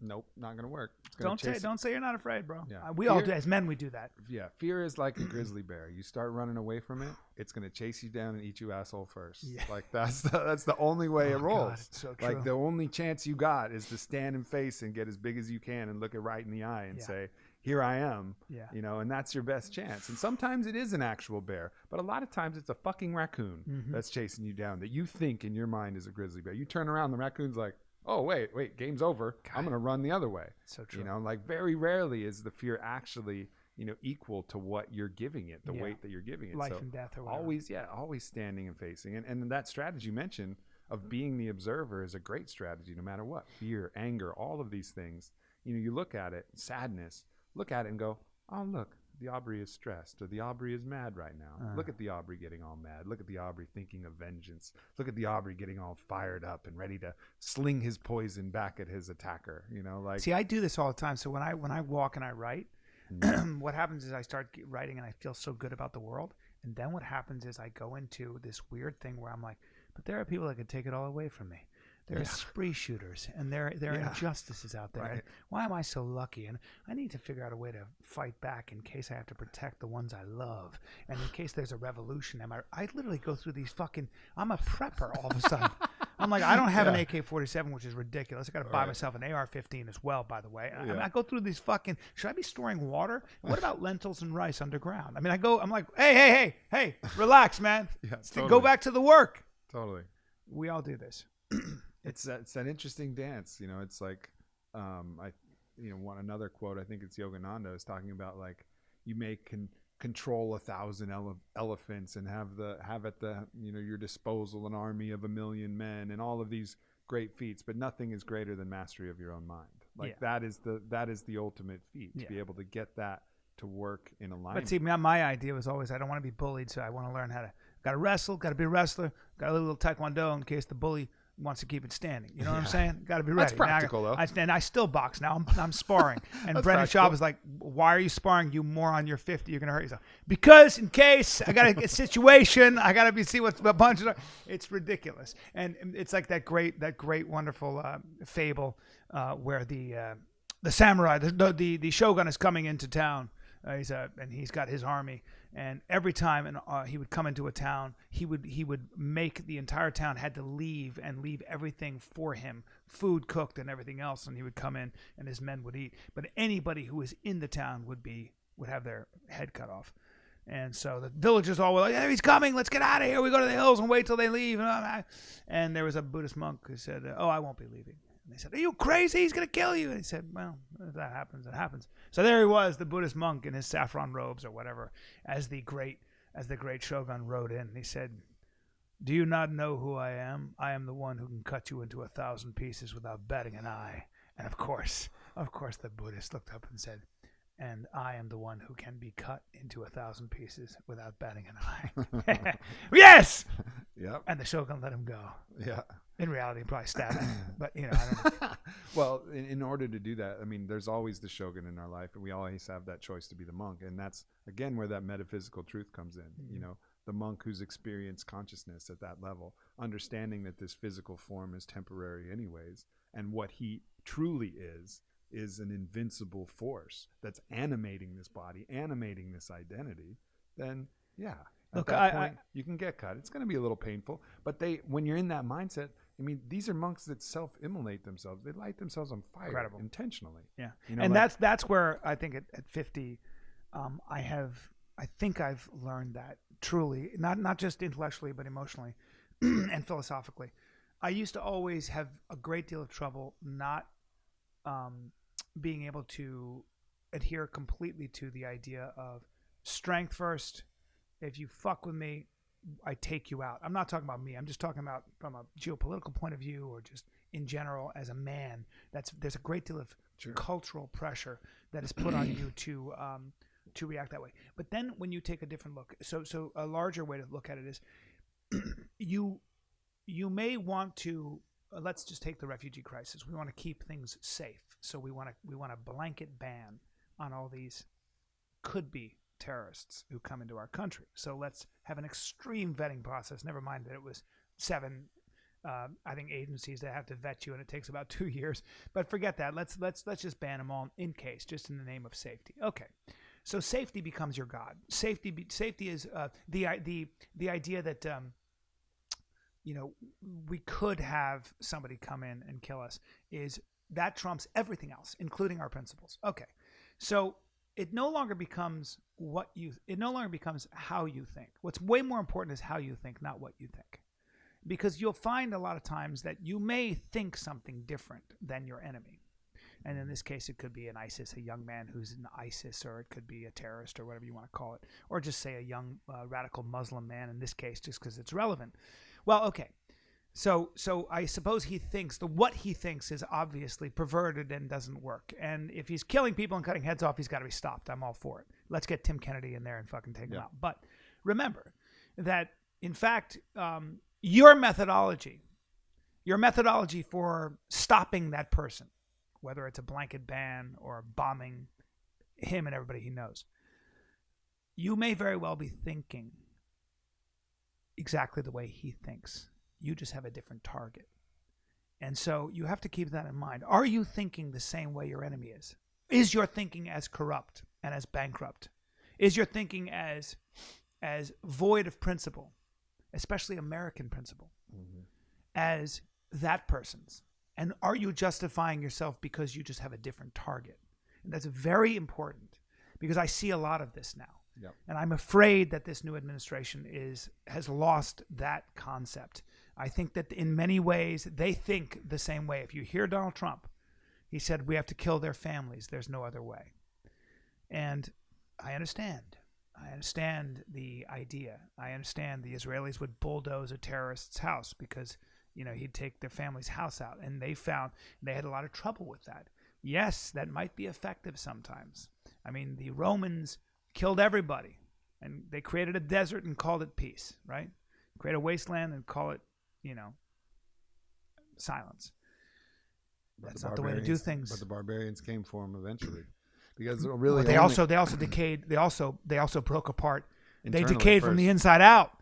nope, not going to work.
Don't say you're not afraid, bro.
Yeah.
We all do. As men, we do that.
Yeah. Fear is like a grizzly bear. You start running away from it, it's going to chase you down and eat you asshole first. Yeah. Like that's the only way it rolls. God, it's so true. Like the only chance you got is to stand and face and get as big as you can and look it right in the eye and say, here I am, and that's your best chance. And sometimes it is an actual bear, but a lot of times it's a fucking raccoon that's chasing you down that you think in your mind is a grizzly bear. You turn around, the raccoon's like, oh, wait, game's over. God. I'm going to run the other way.
So true.
Like very rarely is the fear actually, equal to what you're giving it, the weight that you're giving it.
Life and death or whatever.
Always standing and facing. And that strategy you mentioned of being the observer is a great strategy no matter what. Fear, anger, all of these things. You look at it, sadness, look at it and go, oh, look, the Aubrey is stressed, or the Aubrey is mad right now. Look at the Aubrey getting all mad. Look at the Aubrey thinking of vengeance. Look at the Aubrey getting all fired up and ready to sling his poison back at his attacker.
See, I do this all the time. So when I walk and I write, what happens is I start writing and I feel so good about the world. And then what happens is I go into this weird thing where I'm like, but there are people that could take it all away from me. There are spree shooters, and there are injustices out there.
Right.
Why am I so lucky? And I need to figure out a way to fight back in case I have to protect the ones I love, and in case there's a revolution. I literally go through these I'm a prepper all of a sudden. I'm like, I don't have an AK-47, which is ridiculous. I got to buy myself an AR-15 as well, by the way. I go through these should I be storing water? What about lentils and rice underground? I mean, I'm like, hey, relax, man.
Totally.
Go back to the work.
Totally.
We all do this.
It's that interesting dance, it's like, another quote, I think it's Yogananda, is talking about like, you may control 1,000 elephants and have at your disposal an army of 1,000,000 men and all of these great feats, but nothing is greater than mastery of your own mind. Like that is the ultimate feat, to be able to get that to work in alignment.
But see, my idea was always, I don't want to be bullied, so I want to learn how to, got to wrestle, got to be a wrestler, got a little taekwondo in case the bully wants to keep it standing. You know what I'm saying? Got to be ready.
That's practical, though.
I still box now. I'm sparring. And Brendan Schaub is like, why are you sparring? You moron, you're 50. You're going to hurt yourself. Because in case I got a situation, I got to see what's the punches are. It's ridiculous. And it's like that great, wonderful fable where the samurai, the shogun is coming into town. And he's got his army, and every time he would come into a town, he would make the entire town had to leave everything for him, food cooked and everything else, and he would come in and his men would eat. But anybody who was in the town would have their head cut off. And so the villagers all were like, hey, he's coming, let's get out of here. We go to the hills and wait till they leave. And there was a Buddhist monk who said, oh, I won't be leaving. And they said, are you crazy? He's going to kill you. And he said, well, if that happens, it happens. So there he was, the Buddhist monk in his saffron robes or whatever, as the great shogun rode in. And he said, do you not know who I am? I am the one who can cut you into 1,000 pieces without batting an eye. And of course, the Buddhist looked up and said, and I am the one who can be cut into 1,000 pieces without batting an eye. Yes!
Yep.
And the shogun let him go.
Yeah.
In reality, he probably stabbed him. But, I don't know.
Well, in order to do that, I mean, there's always the shogun in our life, and we always have that choice to be the monk. And that's, again, where that metaphysical truth comes in. Mm-hmm. The monk who's experienced consciousness at that level, understanding that this physical form is temporary anyways, and what he truly is an invincible force that's animating this body, animating this identity, then, at that point, you can get cut. It's going to be a little painful, but when you're in that mindset, I mean, these are monks that self-immolate themselves. They light themselves on fire intentionally.
Yeah, and that's where I think at 50, I think I've learned that truly, not just intellectually but emotionally and philosophically. I used to always have a great deal of trouble not being able to adhere completely to the idea of strength first. If you fuck with me, I take you out. I'm not talking about me. I'm just talking about from a geopolitical point of view, or just in general as a man. There's a great deal of cultural pressure that is put on you to react that way. But then when you take a different look, so a larger way to look at it is, you may want to. Let's just take the refugee crisis. We want to keep things safe, so we want a blanket ban on all these could-be terrorists who come into our country. So let's have an extreme vetting process. Never mind that it was 7, I think, agencies that have to vet you, and it takes about 2 years. But forget that. Let's just ban them all in case, just in the name of safety. Okay. So safety becomes your god. Safety is the idea that we could have somebody come in and kill us. Is that trumps everything else, including our principles. Okay. So it no longer becomes how you think. What's way more important is how you think, not what you think. Because you'll find a lot of times that you may think something different than your enemy. And in this case, it could be a young man who's in ISIS, or it could be a terrorist, or whatever you want to call it, or just say a young radical Muslim man in this case, just because it's relevant. Well, okay. So I suppose he thinks what he thinks is obviously perverted and doesn't work. And if he's killing people and cutting heads off, he's got to be stopped. I'm all for it. Let's get Tim Kennedy in there and fucking take him out. But remember that, in fact, your methodology for stopping that person, whether it's a blanket ban or bombing, him and everybody he knows. You may very well be thinking exactly the way he thinks. You just have a different target. And so you have to keep that in mind. Are you thinking the same way your enemy is? Is your thinking as corrupt and as bankrupt? Is your thinking as void of principle, especially American principle, as that person's? And are you justifying yourself because you just have a different target? And that's very important, because I see a lot of this now.
Yep.
And I'm afraid that this new administration has lost that concept. I think that in many ways they think the same way. If you hear Donald Trump, he said we have to kill their families. There's no other way. And I understand. I understand the idea. I understand the Israelis would bulldoze a terrorist's house because, he'd take their family's house out. And they had a lot of trouble with that. Yes, that might be effective sometimes. I mean, the Romans killed everybody, and they created a desert and called it peace, right? Create a wasteland and call it, silence. That's not the way to do things.
But the barbarians came for them eventually, because really
they also decayed. They also broke apart. They decayed from
first.
the inside out.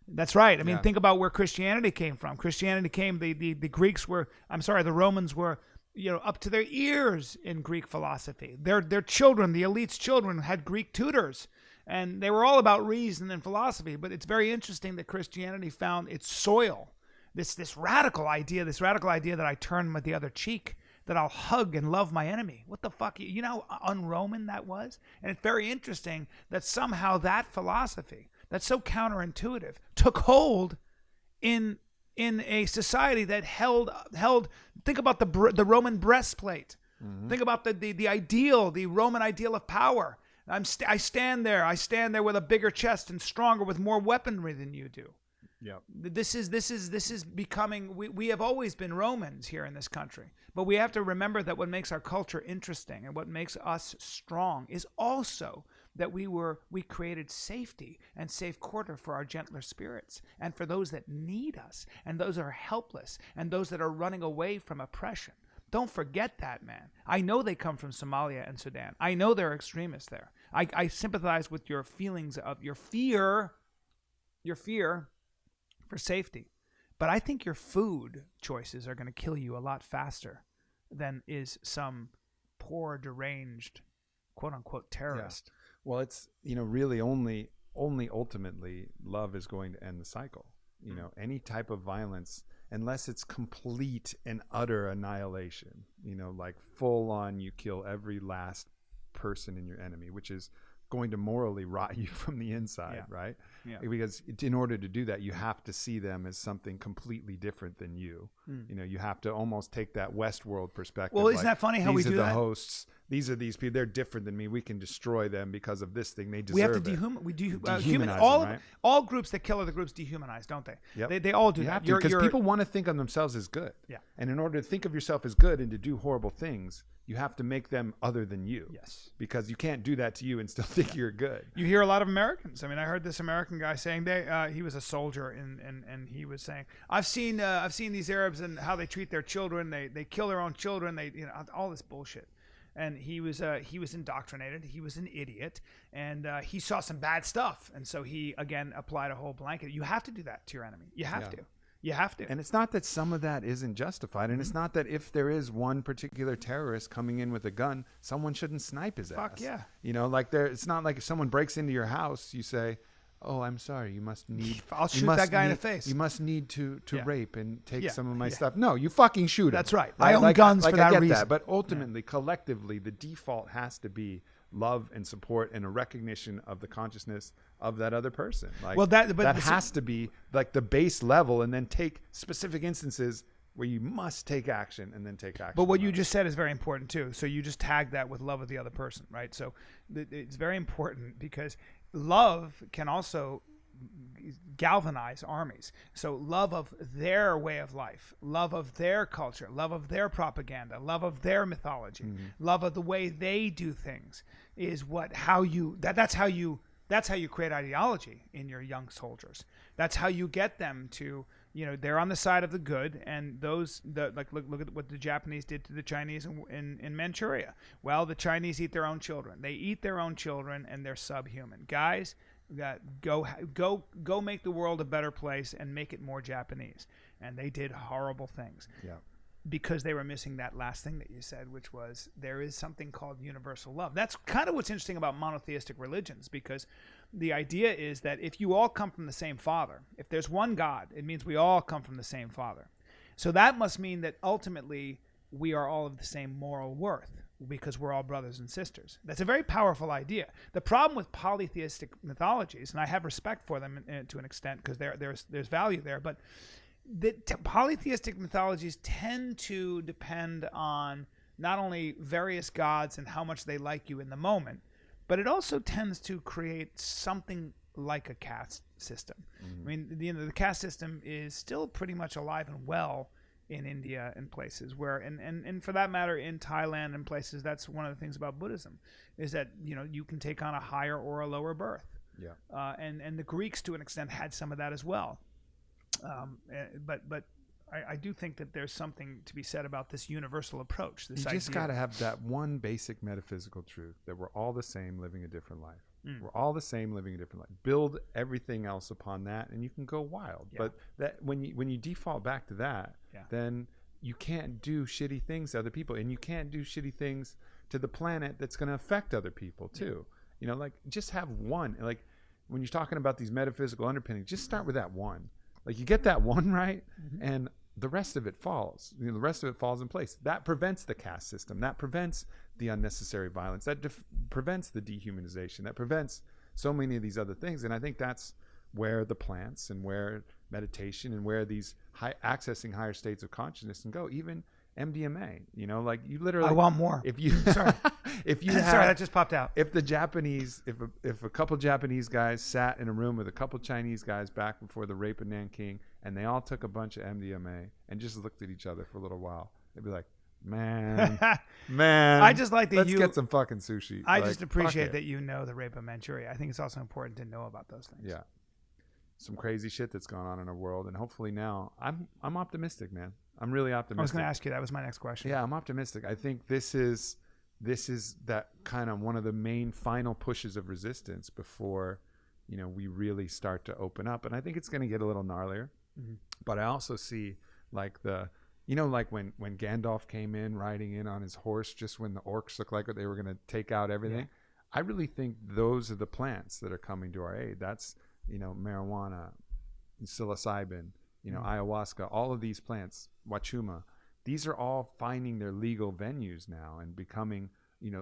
That's right. I mean, think about where Christianity came from. Christianity came. The Greeks were. The Romans were. Up to their ears in Greek philosophy. Their children, the elite's children, had Greek tutors, and they were all about reason and philosophy. But it's very interesting that Christianity found its soil, this radical idea that I turn the other cheek, that I'll hug and love my enemy. What the fuck? You know how un-Roman that was? And it's very interesting that somehow that philosophy, that's so counterintuitive, took hold in a society that held. Think about the Roman breastplate. Mm-hmm. Think about the Roman ideal of power. I stand there with a bigger chest and stronger, with more weaponry than you do.
Yeah.
This is becoming. We have always been Romans here in this country, but we have to remember that what makes our culture interesting and what makes us strong is also that we created safety and safe quarter for our gentler spirits, and for those that need us, and those that are helpless, and those that are running away from oppression. Don't forget that, man. I know they come from Somalia and Sudan. I know there are extremists there. I sympathize with your feelings of your fear for safety. But I think your food choices are going to kill you a lot faster than is some poor, deranged, quote-unquote terrorist.
Yeah. Well, it's, really only ultimately love is going to end the cycle. Any type of violence, unless it's complete and utter annihilation, like full on, you kill every last person in your enemy, which is going to morally rot you from the inside, right? Yeah. Because in order to do that, you have to see them as something completely different than you. You have to almost take that Westworld perspective.
Well, isn't that funny how we do that?
These are the hosts. These are these people. They're different than me. We can destroy them because of this thing. They deserve it.
We have to dehumanize
them, right?
All groups that kill other groups dehumanize, don't they?
Yep.
They all do that.
Because people want to think of themselves as good.
Yeah.
And in order to think of yourself as good and to do horrible things, you have to make them other than you.
Yes.
Because you can't do that to you and still think you're good.
You hear a lot of Americans. I mean, I heard this American guy saying he was a soldier and he was saying, I've seen these Arabs and how they treat their children. They kill their own children. All this bullshit. And he was indoctrinated. He was an idiot, and he saw some bad stuff, and so he again applied a whole blanket. You have to do that to your enemy. You have to. You have to.
And it's not that some of that isn't justified, and it's not that if there is one particular terrorist coming in with a gun, someone shouldn't snipe his ass.
Fuck yeah.
It's not like if someone breaks into your house, you say, "Oh, I'm sorry. You must need.
I'll shoot that guy in the face.
You must need to rape and take some of my stuff." No, you fucking shoot him.
That's right. I own guns for that reason.
But ultimately, collectively, the default has to be love and support and a recognition of the consciousness of that other person. That has to be like the base level, and then take specific instances where you must take action and then take action.
But what you just said is very important too. So you just tag that with love of the other person, right? So it's very important because love can also galvanize armies. So love of their way of life, love of their culture, love of their propaganda, love of their mythology, love of the way they do things is that's how you create ideology in your young soldiers. That's how you get them to they're on the side of the good, and look at what the Japanese did to the Chinese in Manchuria. Well, the Chinese eat their own children. They eat their own children, and they're subhuman. Guys, go make the world a better place and make it more Japanese. And they did horrible things.
Yeah.
Because they were missing that last thing that you said, which was there is something called universal love. That's kind of what's interesting about monotheistic religions, because the idea is that if you all come from the same Father, if there's one God, it means we all come from the same Father. So that must mean that ultimately we are all of the same moral worth, because we're all brothers and sisters. That's a very powerful idea. The problem with polytheistic mythologies, and I have respect for them to an extent because there's value there, but the polytheistic mythologies tend to depend on not only various gods and how much they like you in the moment, but it also tends to create something like a caste system. I mean, the caste system is still pretty much alive and well in India and places where, and for that matter, in Thailand and places. That's one of the things about Buddhism, is that you can take on a higher or a lower birth.
Yeah.
And the Greeks to an extent had some of that as well. But I do think that there's something to be said about this universal approach. You
just got to have that one basic metaphysical truth that we're all the same living a different life. We're all the same living a different life. Build everything else upon that, and you can go wild. Yeah. But that when you default back to that, then you can't do shitty things to other people, and you can't do shitty things to the planet that's going to affect other people too. Like just have one. Like when you're talking about these metaphysical underpinnings, just start with that one. Like you get that one right, and the rest of it falls. The rest of it falls in place. That prevents the caste system. That prevents the unnecessary violence. That prevents the dehumanization. That prevents so many of these other things. And I think that's where the plants and where meditation and where these accessing higher states of consciousness can go. Even MDMA. Like you literally.
I want more.
If you
sorry,
if you
sorry, that just popped out.
If the Japanese, if a couple Japanese guys sat in a room with a couple Chinese guys back before the rape of Nanking, and they all took a bunch of MDMA and just looked at each other for a little while, they'd be like, man,
I just like that
let's get some fucking sushi.
I just appreciate that the rape of Manchuria. I think it's also important to know about those things.
Yeah, some crazy shit that's gone on in our world, and hopefully now I'm optimistic, man. I'm really optimistic.
I was going to ask you. That was my next question.
Yeah, I'm optimistic. I think this is that kind of one of the main final pushes of resistance before, we really start to open up. And I think it's going to get a little gnarlier. Mm-hmm. But I also see like like when Gandalf came in riding in on his horse, just when the orcs looked like they were going to take out everything. Yeah. I really think those are the plants that are coming to our aid. That's, marijuana, psilocybin, ayahuasca, all of these plants, wachuma, these are all finding their legal venues now and becoming,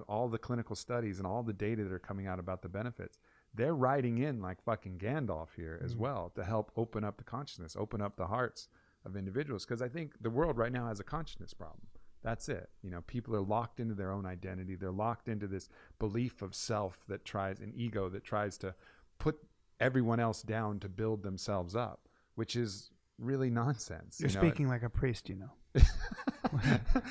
all the clinical studies and all the data that are coming out about the benefits. They're riding in like fucking Gandalf here as well to help open up the consciousness, open up the hearts of individuals. Because I think the world right now has a consciousness problem. That's it. People are locked into their own identity. They're locked into this belief of self an ego that tries to put everyone else down to build themselves up, which is really nonsense.
You're speaking like a priest,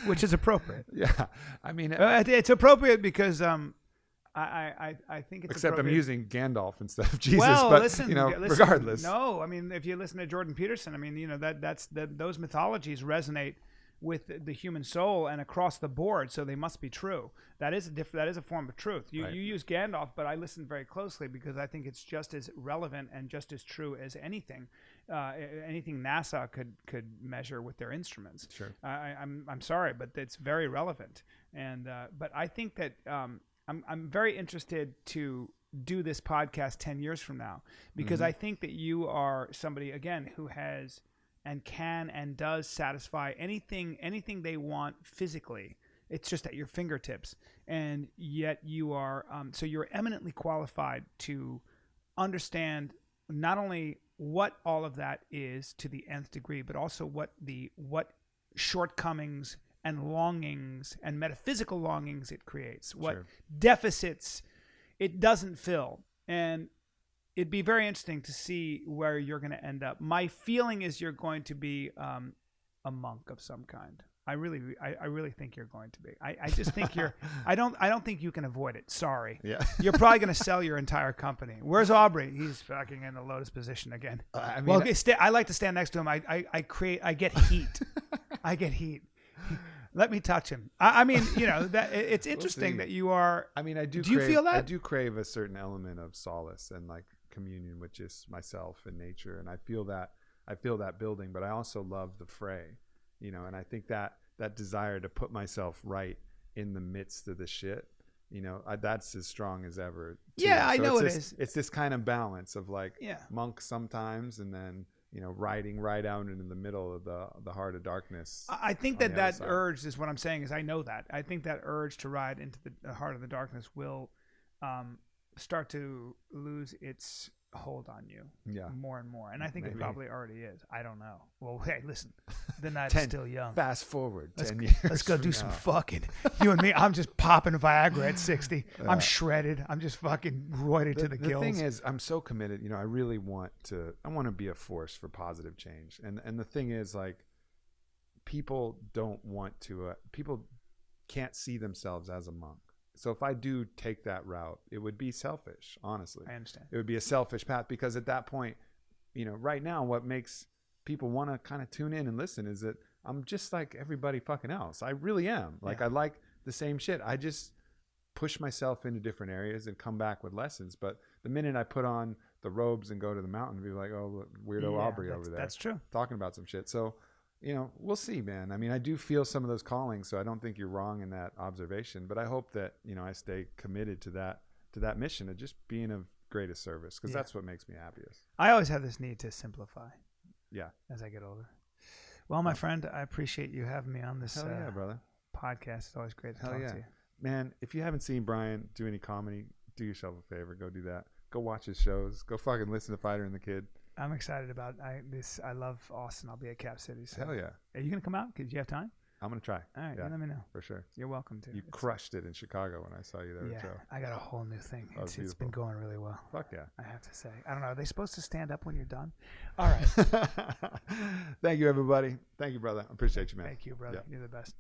which is appropriate.
Yeah, I mean,
it's appropriate because I think it's
except
appropriate.
I'm using Gandalf instead of Jesus.
Well,
but
listen,
regardless.
No, I mean, if you listen to Jordan Peterson, I mean, those mythologies resonate with the human soul and across the board, so they must be true. That is a form of truth. You use Gandalf, but I listened very closely because I think it's just as relevant and just as true as anything NASA could measure with their instruments.
Sure.
I'm sorry, but it's very relevant. And but I think that I'm very interested to do this podcast 10 years from now because I think that you are somebody again who has and can and does satisfy anything they want physically. It's just at your fingertips, and yet you are so you're eminently qualified to understand not only what all of that is to the nth degree, but also what shortcomings and longings and metaphysical longings it creates, what deficits it doesn't fill, and it'd be very interesting to see where you're going to end up. My feeling is you're going to be a monk of some kind. I really think you're going to be. I just think you're. I don't think you can avoid it. Sorry.
Yeah.
You're probably going to sell your entire company. Where's Aubrey? He's fucking in the lotus position again.
I mean,
well, I like to stand next to him. I get heat. I get heat. Let me touch him. I mean, that it's interesting that you are.
I mean, I do.
Do you feel that?
I do crave a certain element of solace and like communion with just myself and nature, and I feel that building. But I also love the fray, and I think that desire to put myself right in the midst of the shit, that's as strong as ever. Too.
Yeah, I know it
is. It's this kind of balance of like monk sometimes, and then riding right out into the middle of the heart of darkness.
I think that urge is what I'm saying. Is I know that. I think that urge to ride into the heart of the darkness will start to lose its hold on you more and more. And I think it probably already is. I don't know. Well, hey, listen, the night's still young.
Fast forward 10 years.
Let's go do some fucking. You and me, I'm just popping Viagra at 60. I'm shredded. I'm just fucking roided to the gills.
The thing is, I'm so committed. I really want to be a force for positive change. And the thing is, like, people don't want to, people can't see themselves as a monk. So if I do take that route, it would be selfish, honestly.
I understand.
It would be a selfish path because at that point, right now, what makes people want to kind of tune in and listen is that I'm just like everybody fucking else. I really am. Like, I like the same shit. I just push myself into different areas and come back with lessons. But the minute I put on the robes and go to the mountain, be like, oh, look, weirdo Aubrey over there.
That's true.
Talking about some shit. So, we'll see, man. I mean, I do feel some of those callings, so I don't think you're wrong in that observation. But I hope that, I stay committed to that mission of just being of greatest service, because that's what makes me happiest.
I always have this need to simplify.
Yeah.
As I get older. Well, my friend, I appreciate you having me on this
brother.
podcast. It's always great to talk to you.
Man, if you haven't seen Bryan do any comedy, do yourself a favor. Go do that. Go watch his shows. Go fucking listen to Fighter and the Kid.
I'm excited about this. I love Austin. I'll be at Cap City. So.
Hell yeah.
Are you going to come out? Do you have time?
I'm going to try.
All right. You let me know.
For sure.
You're welcome to.
You crushed it in Chicago when I saw you there.
Yeah. I got a whole new thing. It's been going really well.
Fuck yeah.
I have to say. I don't know. Are they supposed to stand up when you're done? All right.
Thank you, everybody. Thank you, brother. I appreciate you, man.
Thank you, brother. You're the best.